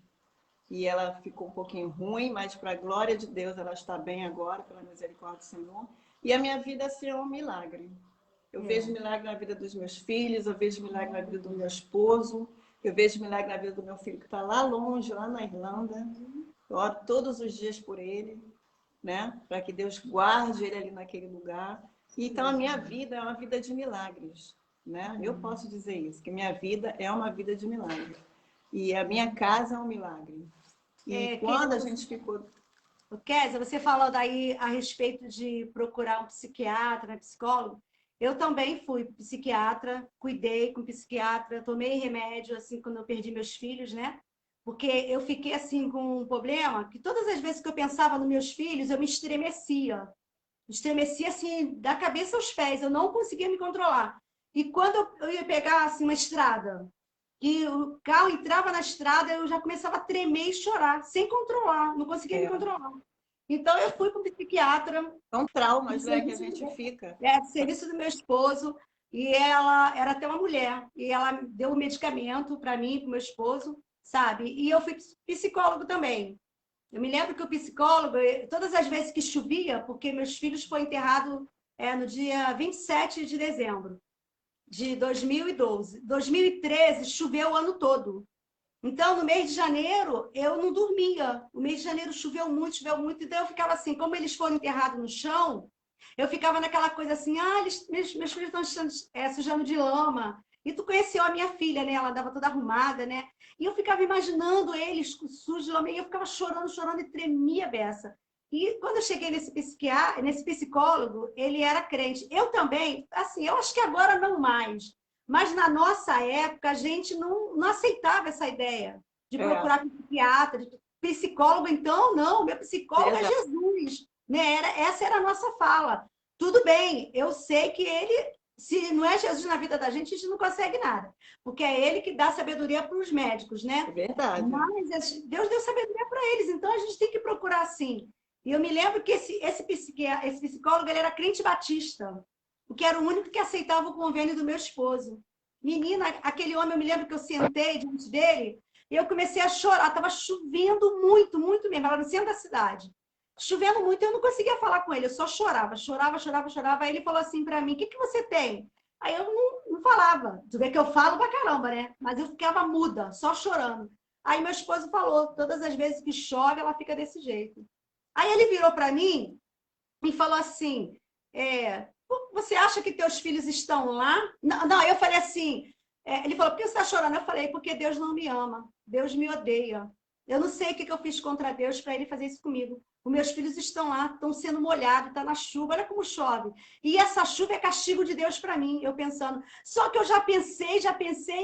E ela ficou um pouquinho ruim, mas para a glória de Deus ela está bem agora, pela misericórdia do Senhor. E a minha vida assim, é um milagre. Eu vejo milagre na vida dos meus filhos, eu vejo milagre na vida do meu esposo, Eu vejo milagre na vida do meu filho que está lá longe, lá na Irlanda. Eu oro todos os dias por ele, né? Para que Deus guarde ele ali naquele lugar. Então, a minha vida é uma vida de milagres, né? Eu posso dizer isso, que minha vida é uma vida de milagres. E a minha casa é um milagre. E quando a gente ficou... Kézia, você falou daí a respeito de procurar um psiquiatra, psicólogo. Eu também fui psiquiatra, cuidei com psiquiatra, tomei remédio, assim, quando eu perdi meus filhos, né? Porque eu fiquei, assim, com um problema que todas as vezes que eu pensava nos meus filhos, eu me estremecia. Estremecia, assim, da cabeça aos pés. Eu não conseguia me controlar. E quando eu ia pegar, assim, uma estrada, que o carro entrava na estrada, eu já começava a tremer e chorar, sem controlar, não conseguia me controlar. Então, eu fui para o psiquiatra. São traumas, né, que a gente fica. Serviço do meu esposo, e ela era até uma mulher, e ela deu um medicamento para mim, para o meu esposo, sabe? E eu fui psicólogo também. Eu me lembro que o psicólogo, todas as vezes que chovia, porque meus filhos foram enterrados no dia 27 de dezembro de 2012. 2013 choveu o ano todo. Então, no mês de janeiro, eu não dormia. O mês de janeiro choveu muito, então eu ficava assim, como eles foram enterrados no chão, eu ficava naquela coisa assim, meus filhos estão sujando de lama. E tu conheceu a minha filha, né? Ela andava toda arrumada, né? E eu ficava imaginando eles sujos de lama, e eu ficava chorando, chorando e tremia a beça. E quando eu cheguei nesse psicólogo, ele era crente. Eu também, assim, eu acho que agora não mais. Mas na nossa época, a gente não aceitava essa ideia de procurar psiquiatra, de psicólogo. Então, não, meu psicólogo é Jesus. Né? Essa era a nossa fala. Tudo bem, eu sei que ele, se não é Jesus na vida da gente, a gente não consegue nada. Porque é ele que dá sabedoria para os médicos, né? É verdade. Mas Deus deu sabedoria para eles, então a gente tem que procurar sim. E eu me lembro que esse psicólogo ele era crente batista, porque era o único que aceitava o convênio do meu esposo. Menina, aquele homem, eu me lembro que eu sentei diante dele e eu comecei a chorar. Estava chovendo muito, muito mesmo. Era no centro da cidade. Chovendo muito, eu não conseguia falar com ele. Eu só chorava, chorava, chorava, chorava. Aí ele falou assim para mim, o que você tem? Aí eu não falava. Tu vê que eu falo pra caramba, né? Mas eu ficava muda, só chorando. Aí meu esposo falou, todas as vezes que chove, ela fica desse jeito. Aí ele virou para mim e falou assim, você acha que teus filhos estão lá? Não, eu falei assim, ele falou, por que você está chorando? Eu falei, porque Deus não me ama, Deus me odeia. Eu não sei o que eu fiz contra Deus para ele fazer isso comigo. Os meus filhos estão lá, estão sendo molhados, está na chuva, olha como chove. E essa chuva é castigo de Deus para mim, eu pensando. Só que eu já pensei,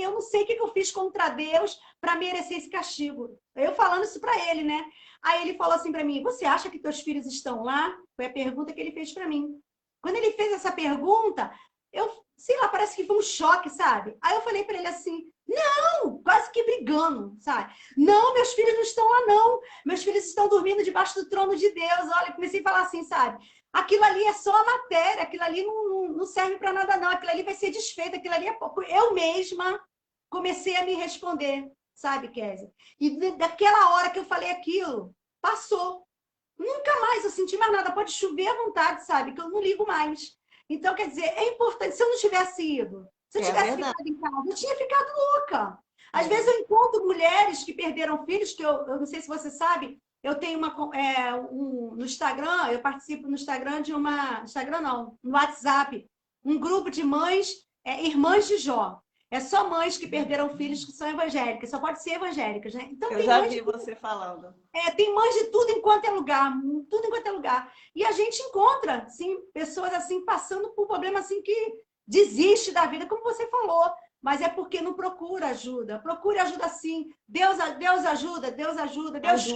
eu não sei o que eu fiz contra Deus para merecer esse castigo. Eu falando isso para ele, né? Aí ele falou assim para mim, você acha que teus filhos estão lá? Foi a pergunta que ele fez para mim. Quando ele fez essa pergunta, eu, sei lá, parece que foi um choque, sabe? Aí eu falei para ele assim, não, quase que brigando, sabe? Não, meus filhos não estão lá, não. Meus filhos estão dormindo debaixo do trono de Deus. Olha, comecei a falar assim, sabe? Aquilo ali é só a matéria, aquilo ali não serve para nada, não. Aquilo ali vai ser desfeito, aquilo ali é pouco. Eu mesma comecei a me responder, sabe, Kézia? E daquela hora que eu falei aquilo, passou. Nunca mais eu senti mais nada. Pode chover à vontade, sabe? Que eu não ligo mais. Então, quer dizer, é importante. Se eu não tivesse ido, se eu tivesse ficado em casa, eu tinha ficado louca. Às vezes eu encontro mulheres que perderam filhos, que eu não sei se você sabe, eu tenho no Instagram, eu participo no Instagram de uma... Instagram não, no WhatsApp. Um grupo de mães, irmãs de Jó. É só mães que perderam filhos que são evangélicas, só pode ser evangélicas, né? Então, eu já vi você falando. Tem mães de tudo enquanto é lugar, tudo enquanto é lugar. E a gente encontra, assim, pessoas assim passando por problema assim que desiste da vida, como você falou, mas é porque não procura ajuda. Procure ajuda sim. Deus ajuda, Deus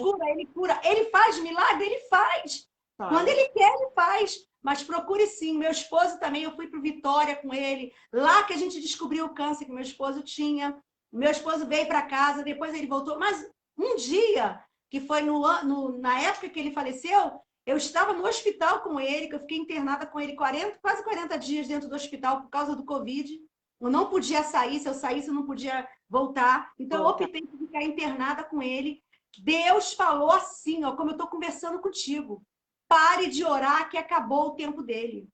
cura, ele faz milagre, ele faz. Quando ele quer, ele faz. Mas procure sim. Meu esposo também, eu fui para o Vitória com ele, lá que a gente descobriu o câncer que meu esposo tinha. Meu esposo veio para casa, depois ele voltou. Mas um dia, que foi na época que ele faleceu, eu estava no hospital com ele, que eu fiquei internada com ele quase 40 dias dentro do hospital por causa do Covid. Eu não podia sair, se eu saísse eu não podia voltar. Então eu optei por ficar internada com ele. Deus falou assim, ó, como eu estou conversando contigo. Pare de orar que acabou o tempo dele.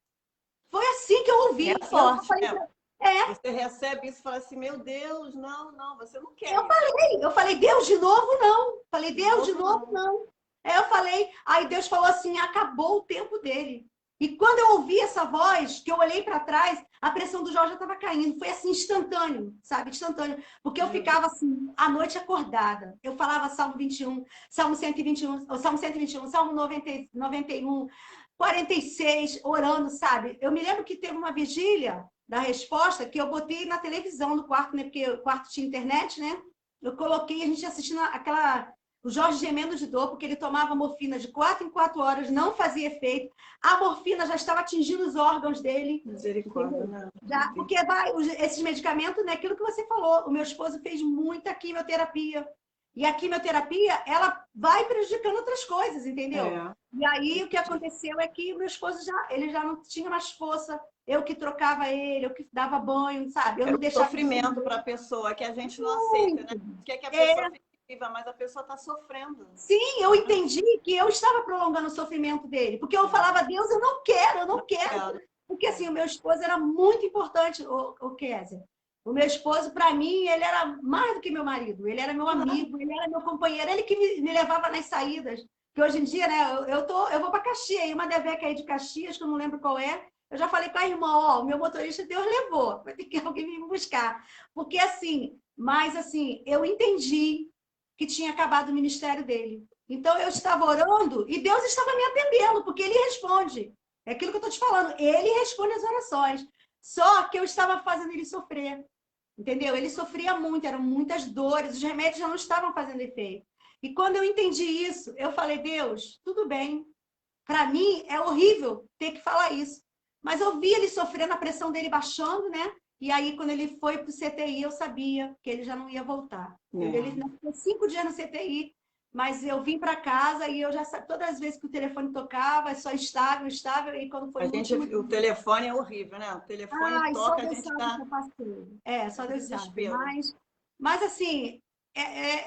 Foi assim que eu ouvi. É forte, Você recebe isso e fala assim, meu Deus, não, não, você não quer Eu falei, Deus, de novo não. Falei, de Deus, de novo, novo não. não. Eu falei, aí Deus falou assim, acabou o tempo dele. E quando eu ouvi essa voz, que eu olhei para trás, a pressão do Jorge já estava caindo. Foi assim, instantâneo, sabe? Instantâneo. Porque eu Meu ficava Deus. assim, à noite acordada. Eu falava Salmo 21, Salmo 121, Salmo 121, Salmo 90, 91, 46, orando, sabe? Eu me lembro que teve uma vigília da resposta que eu botei na televisão no quarto, né? Porque o quarto tinha internet, né? Eu coloquei a gente assistindo aquela o Jorge gemendo de dor, porque ele tomava morfina de 4 em 4 horas, não fazia efeito. A morfina já estava atingindo os órgãos dele. Misericórdia, né? Já, porque esses medicamentos, né, aquilo que você falou, o meu esposo fez muita quimioterapia. E a quimioterapia, ela vai prejudicando outras coisas, entendeu? É. E aí o que aconteceu é que o meu esposo ele já não tinha mais força. Eu que trocava ele, eu que dava banho, sabe? Eu Era não um deixava sofrimento ele para a pessoa que a gente não aceita, né? muito. Quer que a pessoa É, fique viva, mas a pessoa está sofrendo. sim, eu entendi que eu estava prolongando o sofrimento dele, porque eu falava, Deus, eu não quero, eu não quero. Quero. Porque assim, o meu esposo era muito importante, o Kézia. O meu esposo, para mim, ele era mais do que meu marido. Ele era meu amigo, ele era meu companheiro, ele que me levava nas saídas. Que hoje em dia, né, eu vou para Caxias, e uma Deveca aí de Caxias, que eu não lembro qual é. Eu já falei com a irmã, ó, o meu motorista Deus levou, vai ter que alguém me buscar. Porque assim, mas assim, eu entendi que tinha acabado o ministério dele. Então eu estava orando e Deus estava me atendendo, porque ele responde. É aquilo que eu estou te falando, ele responde as orações. Só que eu estava fazendo ele sofrer. Entendeu? Ele sofria muito, eram muitas dores, os remédios já não estavam fazendo efeito. E quando eu entendi isso, eu falei, Deus, tudo bem. Para mim é horrível ter que falar isso. Mas eu vi ele sofrendo, a pressão dele baixando, né? E aí, quando ele foi para o CTI, eu sabia que ele já não ia voltar. Ele ficou 5 dias no CTI, mas eu vim para casa e eu já sabia, todas as vezes que o telefone tocava, só estável, estável, e quando foi A o gente, último o dia, telefone é horrível, né? O telefone ai, só toca, a Deus gente sabe o está que eu passei. É, só no Deus sabe. desespero. Mas assim,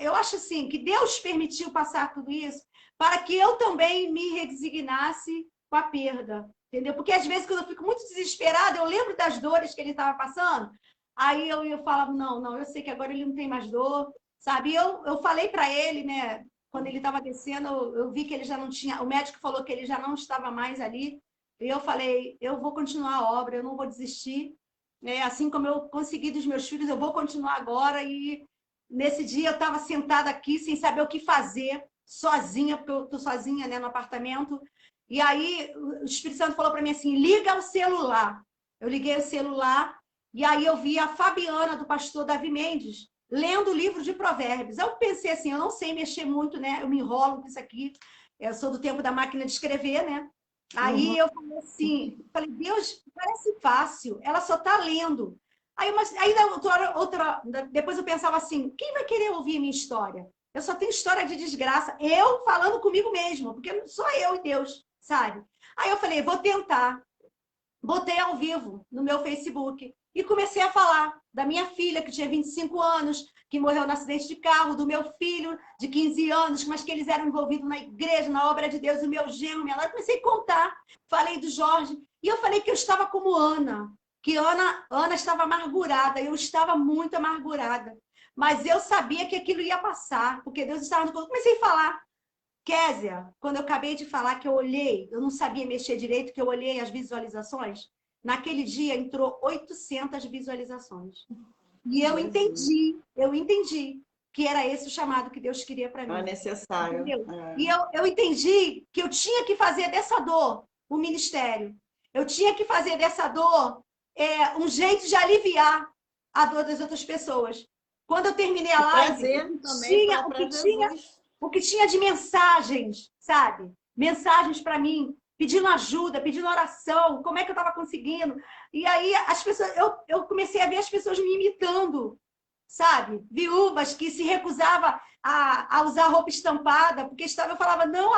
eu acho assim, que Deus permitiu passar tudo isso para que eu também me resignasse com a perda, entendeu? Porque às vezes, quando eu fico muito desesperada, eu lembro das dores que ele estava passando, aí eu falava, não, não, eu sei que agora ele não tem mais dor, sabe? E eu falei para ele, né, quando ele estava descendo, eu vi que ele já não tinha, o médico falou que ele já não estava mais ali, e eu falei, eu vou continuar a obra, eu não vou desistir, né? Assim como eu consegui dos meus filhos, eu vou continuar agora. E nesse dia eu estava sentada aqui sem saber o que fazer, sozinha, porque eu estou sozinha, né, no apartamento. E aí o Espírito Santo falou para mim assim: liga o celular. Eu liguei o celular e aí eu vi a Fabiana, do pastor Davi Mendes, lendo o livro de Provérbios. Eu pensei assim: eu não sei mexer muito, né? Eu me enrolo com isso aqui. Eu sou do tempo da máquina de escrever, né? Uhum. Aí eu falei assim, falei, Deus, parece fácil, ela só está lendo. Aí depois eu pensava assim, quem vai querer ouvir a minha história? Eu só tenho história de desgraça, eu falando comigo mesmo, porque só eu e Deus, sabe? Aí eu falei, vou tentar. Botei ao vivo no meu Facebook e comecei a falar da minha filha, que tinha 25 anos, que morreu no acidente de carro, do meu filho, de 15 anos, mas que eles eram envolvidos na igreja, na obra de Deus, o meu genro, minha nora. Comecei a contar, falei do Jorge, e eu falei que eu estava como Ana, que Ana estava amargurada, eu estava muito amargurada. Mas eu sabia que aquilo ia passar, porque Deus estava no... Comecei a falar. Késia, quando eu acabei de falar que eu olhei, eu não sabia mexer direito, que eu olhei as visualizações, naquele dia entrou 800 visualizações. E Jesus. eu entendi que era esse o chamado que Deus queria para É mim. necessário. Entendeu? E É. eu entendi que eu tinha que fazer dessa dor o ministério. Eu tinha que fazer dessa dor um jeito de aliviar a dor das outras pessoas. Quando eu terminei a E live, trazer também para Jesus. o que tinha de mensagens, sabe? Mensagens para mim, pedindo ajuda, pedindo oração, como é que eu estava conseguindo. E aí as pessoas, eu comecei a ver as pessoas me imitando, sabe? Viúvas que se recusavam a usar roupa estampada, porque eu falava, não,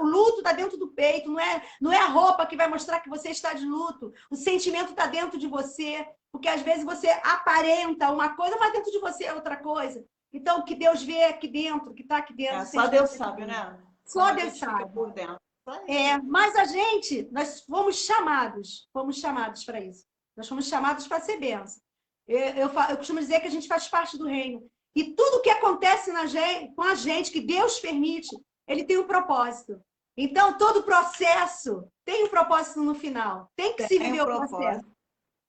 o luto está dentro do peito, não é a roupa que vai mostrar que você está de luto, o sentimento está dentro de você, porque às vezes você aparenta uma coisa, mas dentro de você é outra coisa. Então, o que Deus vê aqui dentro, que está aqui dentro, o Só Deus sentimento é aqui sabe, dentro. né? Como Só a Deus gente fica sabe. por dentro. Só Ele. Mas nós fomos chamados para isso. Nós fomos chamados para ser bênção. Eu costumo dizer que a gente faz parte do reino. E tudo que acontece com a gente, que Deus permite, ele tem um propósito. Então, todo processo tem um propósito no final. Tem que se viver o processo.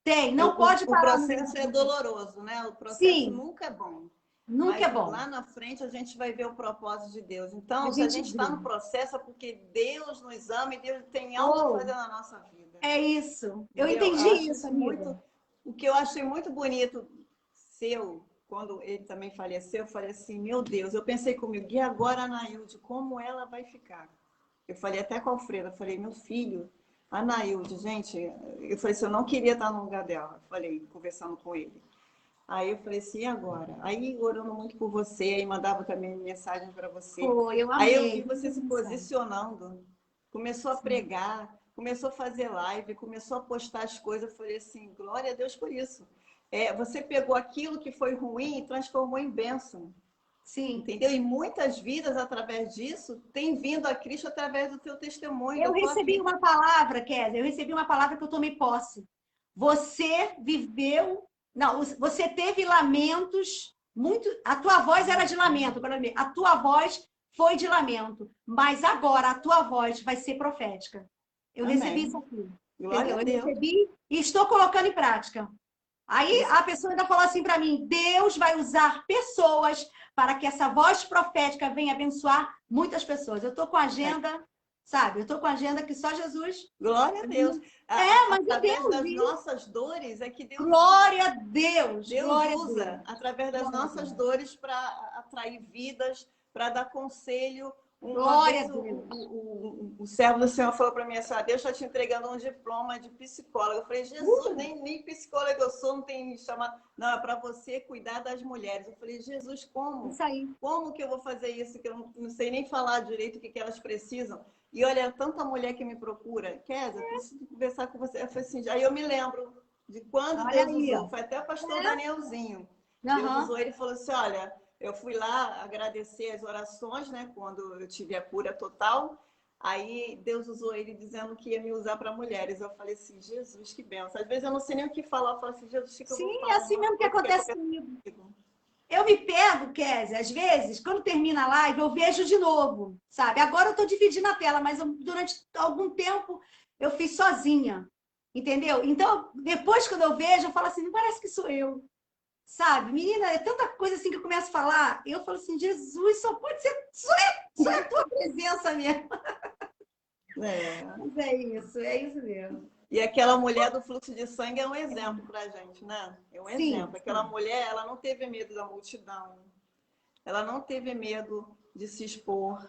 Tem, não pode parar. O processo é doloroso, né? O processo Sim, nunca é bom. nunca é Mas bom. lá na frente a gente vai ver o propósito de Deus. Então, se a gente gente está no processo é porque Deus nos ama e Deus tem algo a fazer na nossa vida. É isso. Eu Entendeu? entendi isso, amiga. O que eu achei muito bonito seu, quando ele também faleceu, eu falei assim, meu Deus, eu pensei comigo, e agora a Anaílde, como ela vai ficar? Eu falei até com a Alfredo, eu falei, meu filho, a Anaílde, gente, eu falei assim, eu não queria estar no lugar dela, eu falei, conversando com ele. Aí eu falei assim, e agora? Aí orando muito por você, aí mandava também mensagem para você. Foi, eu amei. Aí eu vi você se posicionando, começou a pregar, começou a fazer live, começou a postar as coisas. Eu falei assim, glória a Deus por isso. Você pegou aquilo que foi ruim e transformou em bênção. Sim. Entendeu? E muitas vidas, através disso, têm vindo a Cristo através do teu testemunho. Eu recebi uma palavra, Kézia, eu recebi uma palavra que eu tomei posse. Você viveu... Não, você teve lamentos muito... A tua voz era de lamento, a tua voz foi de lamento, mas agora a tua voz vai ser profética. Eu Amém. Recebi isso aqui. Glória a Deus. Eu recebi e estou colocando em prática. Aí a pessoa ainda falou assim para mim, Deus vai usar pessoas para que essa voz profética venha abençoar muitas pessoas. Eu estou com a agenda... Sabe, eu estou com a agenda que só Jesus... Glória a Deus. Mas através Deus, das nossas dores é que Deus... Glória a Deus! Deus glória usa, a Deus. através das nossas dores, para atrair vidas, para dar conselho. Glória a Deus. O servo do Senhor falou para mim assim, Deus está te entregando um diploma de psicóloga. Eu falei, Jesus, nem psicóloga eu sou, não tem me chamado. Não, é para você cuidar das mulheres. Eu falei, Jesus, como? Isso aí. Como que eu vou fazer isso? Que eu não sei nem falar direito o que elas precisam. E olha, tanta mulher que me procura. Kézia, eu preciso conversar com você. Eu falei assim, aí eu me lembro de quando Deus usou. Foi até o pastor Danielzinho. Deus usou, ele falou assim, olha, eu fui lá agradecer as orações, né? Quando eu tive a cura total. Aí Deus usou ele dizendo que ia me usar para mulheres. Eu falei assim, Jesus, que benção. Às vezes eu não sei nem o que falar. Eu falo assim, Jesus, que eu vou falar? Sim, é assim mesmo que acontece comigo. Eu me pego, Kézia, às vezes, quando termina a live, eu vejo de novo, sabe? Agora eu estou dividindo a tela, mas durante algum tempo eu fiz sozinha, entendeu? Então, depois, quando eu vejo, eu falo assim, não parece que sou eu, sabe? Menina, é tanta coisa assim que eu começo a falar, eu falo assim, Jesus, só pode ser, só é a tua presença mesmo. Mas é isso mesmo. E aquela mulher do fluxo de sangue é um exemplo para a gente, né? É um exemplo. Aquela mulher, ela não teve medo da multidão. Ela não teve medo de se expor,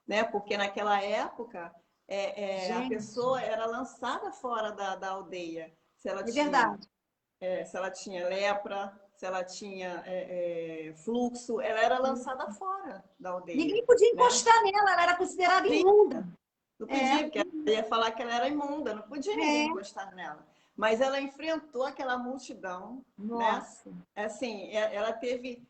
né? Porque naquela época, a pessoa era lançada fora da aldeia. Se ela tinha, verdade. Se ela tinha lepra, se ela tinha fluxo, ela era lançada fora da aldeia. Ninguém podia encostar nela, ela era considerada imunda. Não podia, porque ela ia falar que ela era imunda, não podia ninguém encostar nela. Mas ela enfrentou aquela multidão, Nossa. né? Assim, ela teve...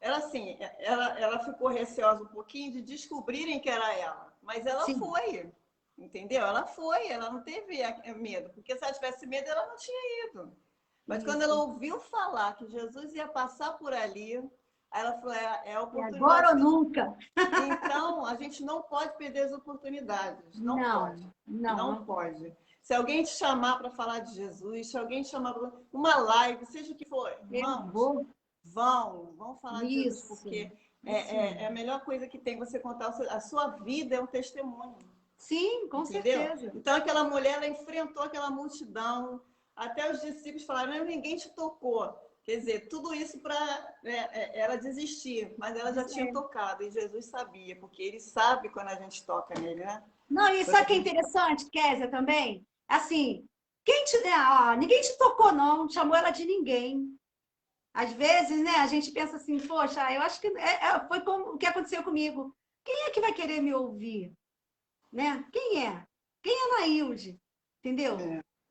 ela ficou receosa um pouquinho de descobrirem que era ela. Mas ela foi, entendeu? Ela foi, ela não teve medo. Porque se ela tivesse medo, ela não tinha ido. Mas quando ela ouviu falar que Jesus ia passar por ali... Aí ela falou, é a oportunidade. E agora ou nunca. Então, a gente não pode perder as oportunidades. Não pode. Se alguém te chamar para falar de Jesus, se alguém te chamar para uma live, seja o que for, vão falar de Jesus, porque é a melhor coisa que tem você contar. A sua vida é um testemunho. Sim, com certeza. Então, aquela mulher, ela enfrentou aquela multidão, até os discípulos falaram, ninguém te tocou. Quer dizer, tudo isso para ela desistir, mas ela já tinha tocado e Jesus sabia, porque ele sabe quando a gente toca nele, né? Não, e sabe o que é interessante, Kézia, também? Assim, ninguém te tocou, não chamou ela de ninguém. Às vezes, né, a gente pensa assim, poxa, eu acho que foi como o que aconteceu comigo. Quem é que vai querer me ouvir? Né? Quem é? Quem é Anaílde? Entendeu?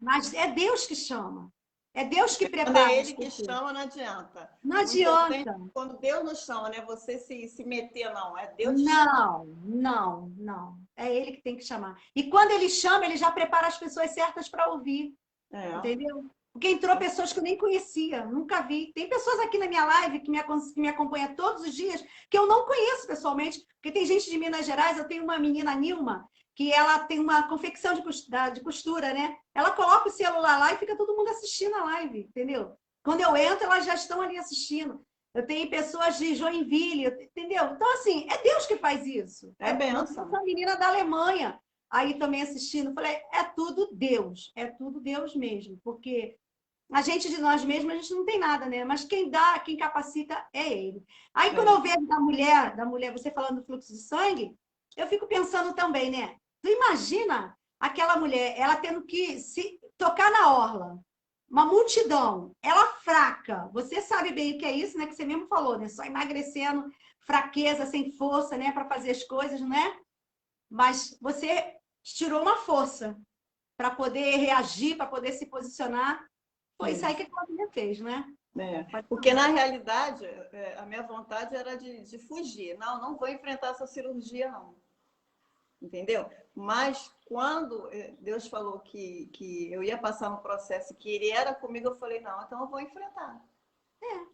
Mas é Deus que chama. É Deus que prepara. Quando é ele que chama, não adianta. Não adianta. Quando Deus nos chama, né? Você se meter, não. É Deus que chama. Não. É ele que tem que chamar. E quando ele chama, ele já prepara as pessoas certas para ouvir. entendeu? Porque entrou pessoas que eu nem conhecia, nunca vi. Tem pessoas aqui na minha live que me acompanham todos os dias, que eu não conheço pessoalmente, porque tem gente de Minas Gerais, eu tenho uma menina, Nilma, que ela tem uma confecção de costura, né? Ela coloca o celular lá e fica todo mundo assistindo a live, entendeu? Quando eu entro, elas já estão ali assistindo. Eu tenho pessoas de Joinville, entendeu? Então, assim, é Deus que faz isso. É benção. Uma menina da Alemanha aí também assistindo. Falei, é tudo Deus mesmo, porque a gente de nós mesmos, a gente não tem nada, né? Mas quem dá, quem capacita é Ele. Aí, quando eu vejo da mulher, você falando do fluxo de sangue, eu fico pensando também, né? Tu imagina aquela mulher, ela tendo que se tocar na orla, uma multidão, ela fraca. Você sabe bem o que é isso, né? Que você mesmo falou, né? Só emagrecendo, fraqueza, sem força, né? Para fazer as coisas, né? Mas você tirou uma força para poder reagir, para poder se posicionar. Foi isso aí que a Claudinha fez, né? Porque, na realidade, a minha vontade era de fugir. Não, não vou enfrentar essa cirurgia, não. Entendeu? Mas quando Deus falou que eu ia passar no processo, que Ele era comigo, eu falei, não, então eu vou enfrentar.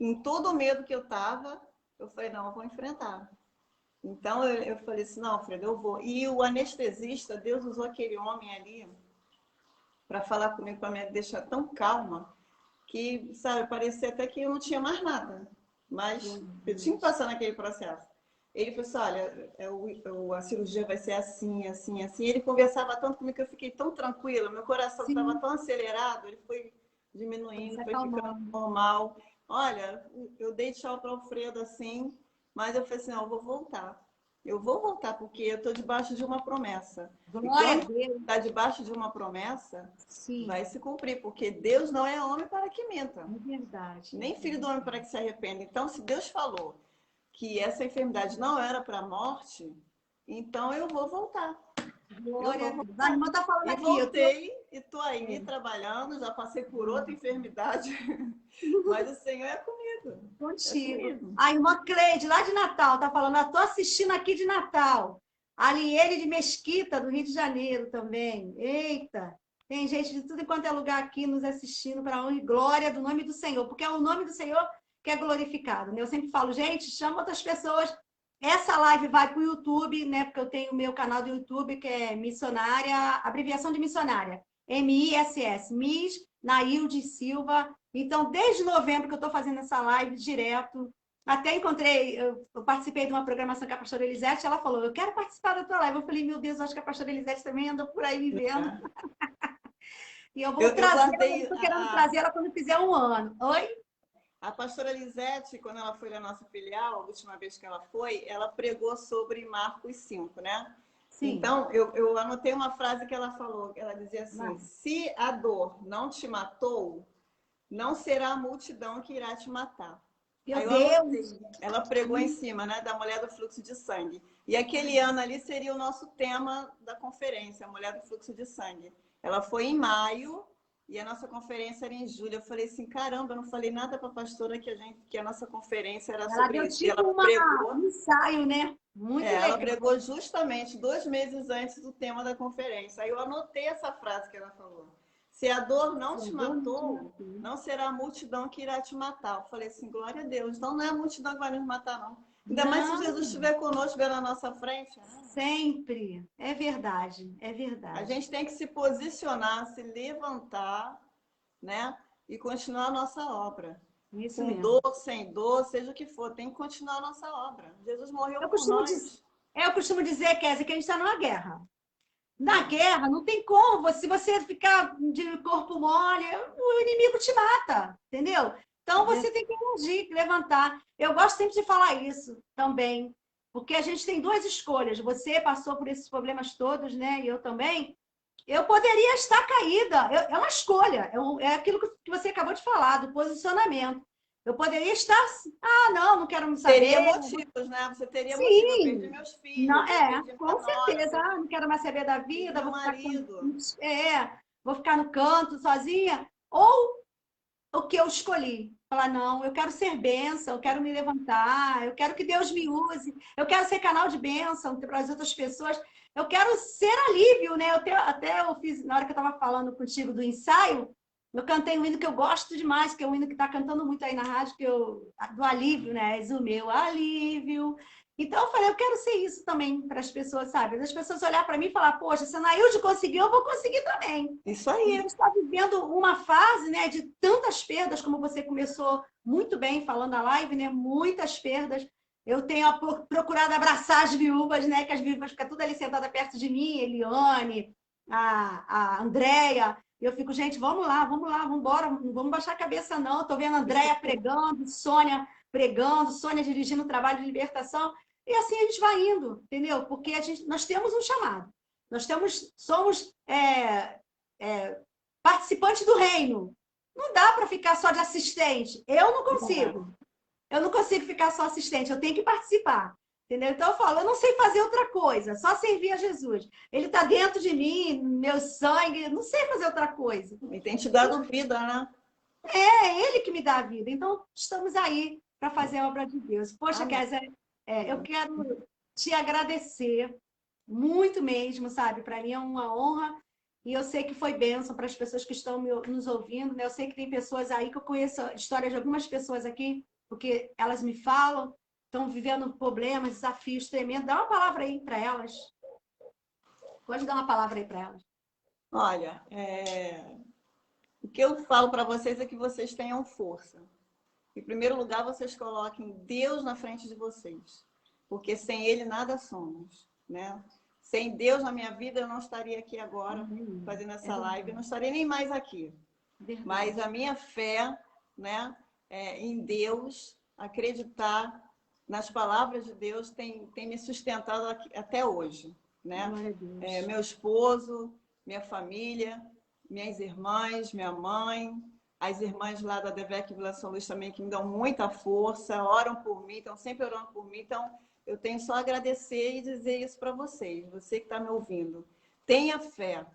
Em todo o medo que eu estava, eu falei, não, eu vou enfrentar. Então eu falei assim, não, Fredo, eu vou. E o anestesista, Deus usou aquele homem ali para falar comigo, para me deixar tão calma, que, sabe, parecia até que eu não tinha mais nada. Mas eu tinha que passar naquele processo. Ele falou assim, olha, a cirurgia vai ser assim, assim, assim. Ele conversava tanto comigo que eu fiquei tão tranquila, meu coração estava tão acelerado, ele foi diminuindo, foi ficando normal. Olha, eu dei tchau para o Alfredo assim, mas eu falei assim, não, eu vou voltar. Eu vou voltar, porque eu estou debaixo de uma promessa. Glória E a Deus. está debaixo de uma promessa, Sim. vai se cumprir, porque Deus não é homem para que minta. É verdade. Nem filho do homem para que se arrependa. Então, se Deus falou que essa enfermidade não era para a morte, então eu vou voltar. Glória a Deus. A irmã está falando aqui. Voltei e estou aí trabalhando, já passei por outra enfermidade, mas o Senhor é comigo. Contigo. A irmã Cleide, lá de Natal, está falando, estou assistindo aqui de Natal. A Liene de Mesquita, do Rio de Janeiro também. Eita, tem gente de tudo quanto é lugar aqui nos assistindo para a honra e glória do nome do Senhor, porque é o nome do Senhor que é glorificado, né? Eu sempre falo, gente, chama outras pessoas. Essa live vai para o YouTube, né? Porque eu tenho o meu canal do YouTube, que é missionária, abreviação de missionária, MISS, Miss Nailde Silva. Então, desde novembro que eu estou fazendo essa live direto, até encontrei, eu participei de uma programação com a pastora Elisete, ela falou, eu quero participar da tua live. Eu falei, meu Deus, acho que a pastora Elisete também anda por aí me vendo. E eu vou trazer ela quando fizer um ano. Oi? A pastora Elisete, quando ela foi na nossa filial, a última vez que ela foi, ela pregou sobre Marcos 5, né? Sim. Então, eu anotei uma frase que ela falou, ela dizia assim, se a dor não te matou, não será a multidão que irá te matar. Meu Deus! Ela pregou em cima, né, da mulher do fluxo de sangue. E aquele ano ali seria o nosso tema da conferência, a mulher do fluxo de sangue. Ela foi em maio e a nossa conferência era em julho. Eu falei assim, caramba, eu não falei nada para a pastora que a nossa conferência era sobre isso. Ela pregou um ensaio, né? Muito legal. Ela pregou justamente 2 meses antes do tema da conferência. Aí eu anotei essa frase que ela falou. Se a dor não te matou, não será a multidão que irá te matar. Eu falei assim, glória a Deus. Então não é a multidão que vai nos matar, não. Ainda mais se Jesus estiver conosco, estiver na nossa frente. Sempre. É verdade, é verdade. A gente tem que se posicionar, se levantar, né? E continuar a nossa obra. Isso com mesmo. Dor, sem dor, seja o que for, tem que continuar a nossa obra. Jesus morreu por nós. Eu costumo dizer, Kézia, que a gente está numa guerra. Na guerra, não tem como. Se você ficar de corpo mole, o inimigo te mata, entendeu? Então, você tem que reagir, levantar. Eu gosto sempre de falar isso também, porque a gente tem 2 escolhas. Você passou por esses problemas todos, né? E eu também. Eu poderia estar caída. É uma escolha. É aquilo que você acabou de falar, do posicionamento. Eu poderia estar... não quero me saber. Teria motivos, né? Você teria motivos. Eu perdi meus filhos. Não, com certeza. Não quero mais saber da vida. Meu marido. Vou ficar no canto sozinha. Ou o que eu escolhi. Falar, não, eu quero ser bênção, eu quero me levantar, eu quero que Deus me use, eu quero ser canal de bênção para as outras pessoas, eu quero ser alívio, né? Eu fiz, na hora que eu estava falando contigo do ensaio, Eu cantei um hino que eu gosto demais, que é um hino que está cantando muito aí na rádio, do alívio, né? És o meu alívio. Então eu falei, eu quero ser isso também para as pessoas, sabe? As pessoas olhar para mim e falar, poxa, se a Nailde conseguiu, eu vou conseguir também. Isso E a aí. gente está vivendo uma fase, né, de tantas perdas, como você começou muito bem falando na live, né? Muitas perdas. Eu tenho procurado abraçar as viúvas, né? Que as viúvas ficam tudo ali sentada perto de mim, Eliane, a Andréia. Eu fico, gente, vamos lá, vamos embora, não vamos baixar a cabeça, não. Estou vendo a Andréia pregando, Sônia dirigindo o trabalho de libertação. E assim a gente vai indo, entendeu? Porque nós temos um chamado. Somos participantes do reino. Não dá para ficar só de assistente. Eu não consigo. Eu não consigo ficar só assistente, eu tenho que participar. Entendeu? Então eu falo, eu não sei fazer outra coisa, só servir a Jesus. Ele está dentro de mim, meu sangue, não sei fazer outra coisa. E tem te dado vida, né? É ele que me dá a vida. Então estamos aí para fazer a obra de Deus. Poxa, Amém. Kézia, eu quero te agradecer muito mesmo, sabe? Para mim é uma honra e eu sei que foi bênção para as pessoas que estão nos ouvindo, né? Eu sei que tem pessoas aí que eu conheço a história de algumas pessoas aqui, porque elas me falam, estão vivendo problemas, desafios tremendos. Dá uma palavra aí para elas. Pode dar uma palavra aí para elas. Olha, o que eu falo para vocês é que vocês tenham força. Em primeiro lugar, vocês coloquem Deus na frente de vocês, porque sem Ele nada somos, né? Sem Deus na minha vida, eu não estaria aqui agora fazendo essa live, eu não estaria nem mais aqui. Verdade. Mas a minha fé, né, em Deus, acreditar nas palavras de Deus, tem me sustentado aqui, até hoje, né? Meu esposo, minha família, minhas irmãs, minha mãe, as irmãs lá da DEVEC Vila São Luís também, que me dão muita força, oram por mim, estão sempre orando por mim. Então, eu tenho só a agradecer e dizer isso para vocês, você que está me ouvindo. Tenha fé,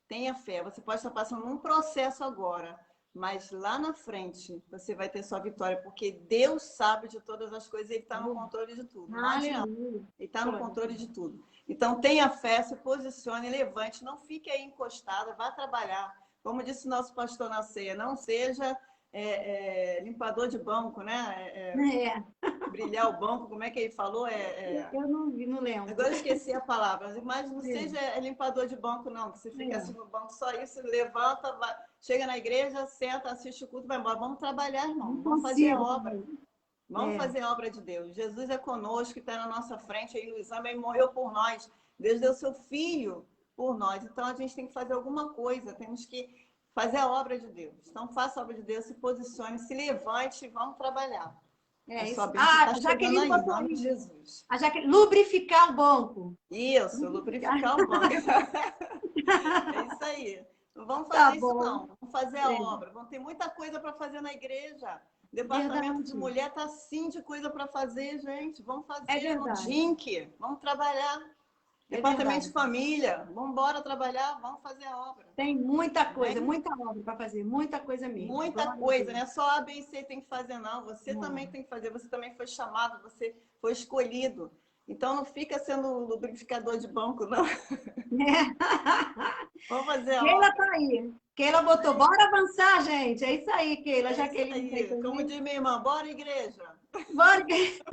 tenha fé. Você pode estar passando um processo agora, mas lá na frente você vai ter sua vitória, porque Deus sabe de todas as coisas, Ele está no controle de tudo. Não adianta. Ele está no controle de tudo. Então, tenha fé, se posicione, levante, não fique aí encostado, vá trabalhar. Como disse o nosso pastor na ceia, não seja limpador de banco, né? Brilhar o banco, como é que ele falou? Eu não lembro. Agora eu esqueci a palavra, mas não seja limpador de banco, não, que você fica assim no banco, só isso, levanta, vai, chega na igreja, senta, assiste o culto, vai embora. Vamos trabalhar, irmão, vamos fazer a obra. Vamos fazer a obra de Deus. Jesus é conosco, está na nossa frente, ele nos ama, ele morreu por nós. Deus deu seu Filho por nós. Então, a gente tem que fazer alguma coisa, temos que fazer a obra de Deus. Então, faça a obra de Deus, se posicione, se levante e vamos trabalhar. Isso. Jaqueline botou em nome de Jesus. Lubrificar o banco. Isso, lubrificar o banco. É isso aí. Não vamos fazer isso, não. Vamos fazer a obra. Vamos ter muita coisa para fazer na igreja. Departamento de mulher está assim de coisa para fazer, gente. Vamos fazer no DINC. Vamos trabalhar. Departamento de família. Vamos embora trabalhar, vamos fazer a obra. Tem muita coisa, muita obra para fazer. Muita coisa mesmo. Muita coisa, né? Só A, B e C tem que fazer, não. Você também tem que fazer. Você também foi chamado, você foi escolhido. Então, não fica sendo lubrificador de banco, não. Vamos fazer a Keila tá aí. Keila botou, bora avançar, gente. É isso aí, Keila. Jaqueline. Como diz minha irmã, bora, igreja. Bora, igreja.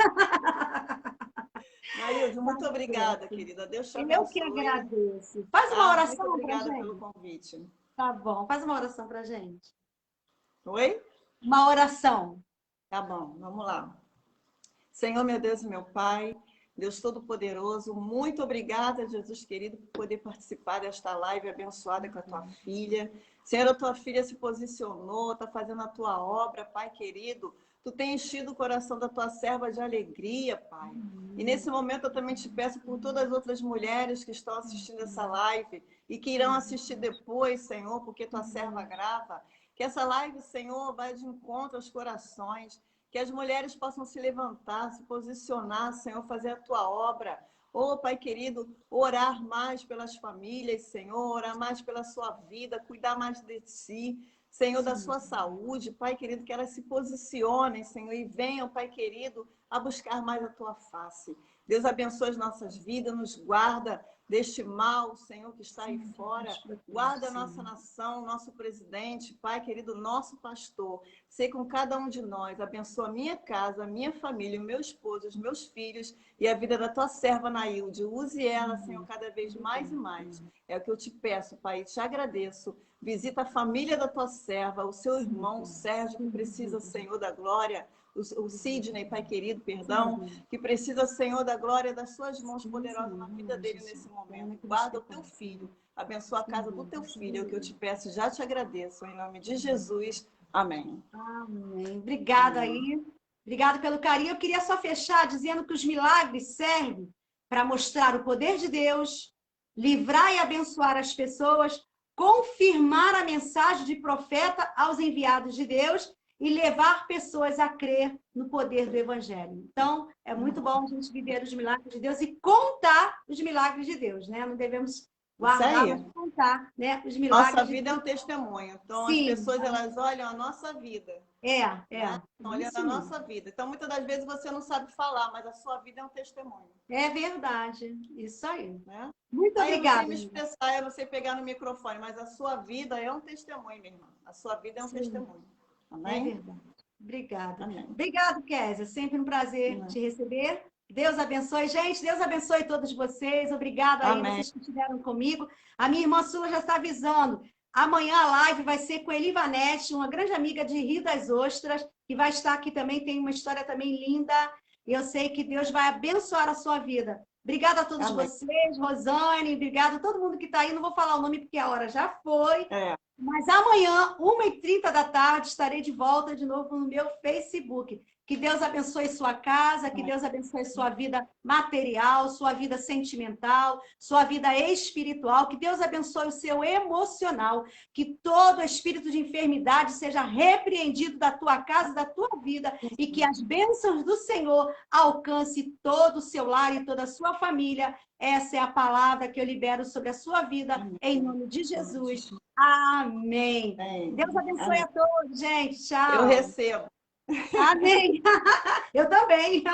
Nailde, muito obrigada, querida. Deus te abençoe. Eu que agradeço. Faz uma oração muito pra gente. Obrigada pelo convite. Tá bom. Faz uma oração pra gente. Oi? Uma oração. Tá bom, vamos lá. Senhor, meu Deus e meu Pai, Deus Todo-Poderoso, muito obrigada, Jesus querido, por poder participar desta live abençoada com a tua filha. Senhor, a tua filha se posicionou, está fazendo a tua obra, Pai querido. Tu tem enchido o coração da tua serva de alegria, Pai. E nesse momento eu também te peço por todas as outras mulheres que estão assistindo essa live e que irão assistir depois, Senhor, porque tua serva grava. Que essa live, Senhor, vá de encontro aos corações. Que as mulheres possam se levantar, se posicionar, Senhor, fazer a tua obra. Oh, Pai querido, orar mais pelas famílias, Senhor, orar mais pela sua vida, cuidar mais de si. Senhor, da sua saúde, Pai querido, que elas se posicionem, Senhor, e venham, Pai querido, a buscar mais a tua face. Deus abençoe as nossas vidas, nos guarda deste mal, Senhor, que está aí fora. Guarda a nossa nação, nosso presidente, Pai querido, nosso pastor. Sei com cada um de nós. Abençoa a minha casa, a minha família, o meu esposo, os meus filhos e a vida da tua serva, Nailde. Use ela, Senhor, cada vez mais e mais. É o que eu te peço, Pai, te agradeço. Visita a família da tua serva, o seu irmão, o Sérgio, que precisa, Senhor, da glória. O Sidney, Pai querido, perdão, que precisa, Senhor, da glória das suas mãos poderosas na vida dele nesse momento. Guarda o teu filho, abençoa a casa do teu filho, é o que eu te peço, já te agradeço, em nome de Jesus, amém. Amém. Obrigada aí, obrigada pelo carinho. Eu queria só fechar dizendo que os milagres servem para mostrar o poder de Deus, livrar e abençoar as pessoas, confirmar a mensagem de profeta aos enviados de Deus e levar pessoas a crer no poder do Evangelho. Então, é muito bom a gente viver os milagres de Deus e contar os milagres de Deus, né? Não devemos guardar, mas contar, né, os milagres. Nossa vida é um testemunho. Então, sim, as pessoas, elas olham a nossa vida. Né? Estão olhando a nossa vida. Então, muitas das vezes você não sabe falar, mas a sua vida é um testemunho. É verdade. Isso aí. Né? Muito obrigada. Eu não sei me expressar, eu não sei pegar no microfone, mas a sua vida é um testemunho, minha irmã. A sua vida é um testemunho. Amém? É verdade. Obrigada. Amém. Obrigada, Kézia. Sempre um prazer te receber. Deus abençoe. Gente, Deus abençoe todos vocês. Obrigada aí, vocês que estiveram comigo. A minha irmã Sula já está avisando. Amanhã a live vai ser com Eli Vanete, uma grande amiga de Rio das Ostras, que vai estar aqui também. Tem uma história também linda. E eu sei que Deus vai abençoar a sua vida. Obrigada a todos vocês, Rosane, obrigada a todo mundo que está aí. Não vou falar o nome porque a hora já foi. Mas amanhã, 1h30 da tarde, estarei de volta de novo no meu Facebook. Que Deus abençoe sua casa, que Deus abençoe sua vida material, sua vida sentimental, sua vida espiritual, que Deus abençoe o seu emocional, que todo espírito de enfermidade seja repreendido da tua casa, da tua vida, e que as bênçãos do Senhor alcance todo o seu lar e toda a sua família. Essa é a palavra que eu libero sobre a sua vida, em nome de Jesus. Amém. Deus abençoe a todos, gente. Tchau. Eu recebo. Amém. Eu também.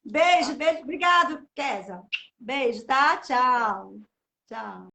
Beijo, beijo. Obrigado, Kézia. Beijo, tá? Tchau. Tchau.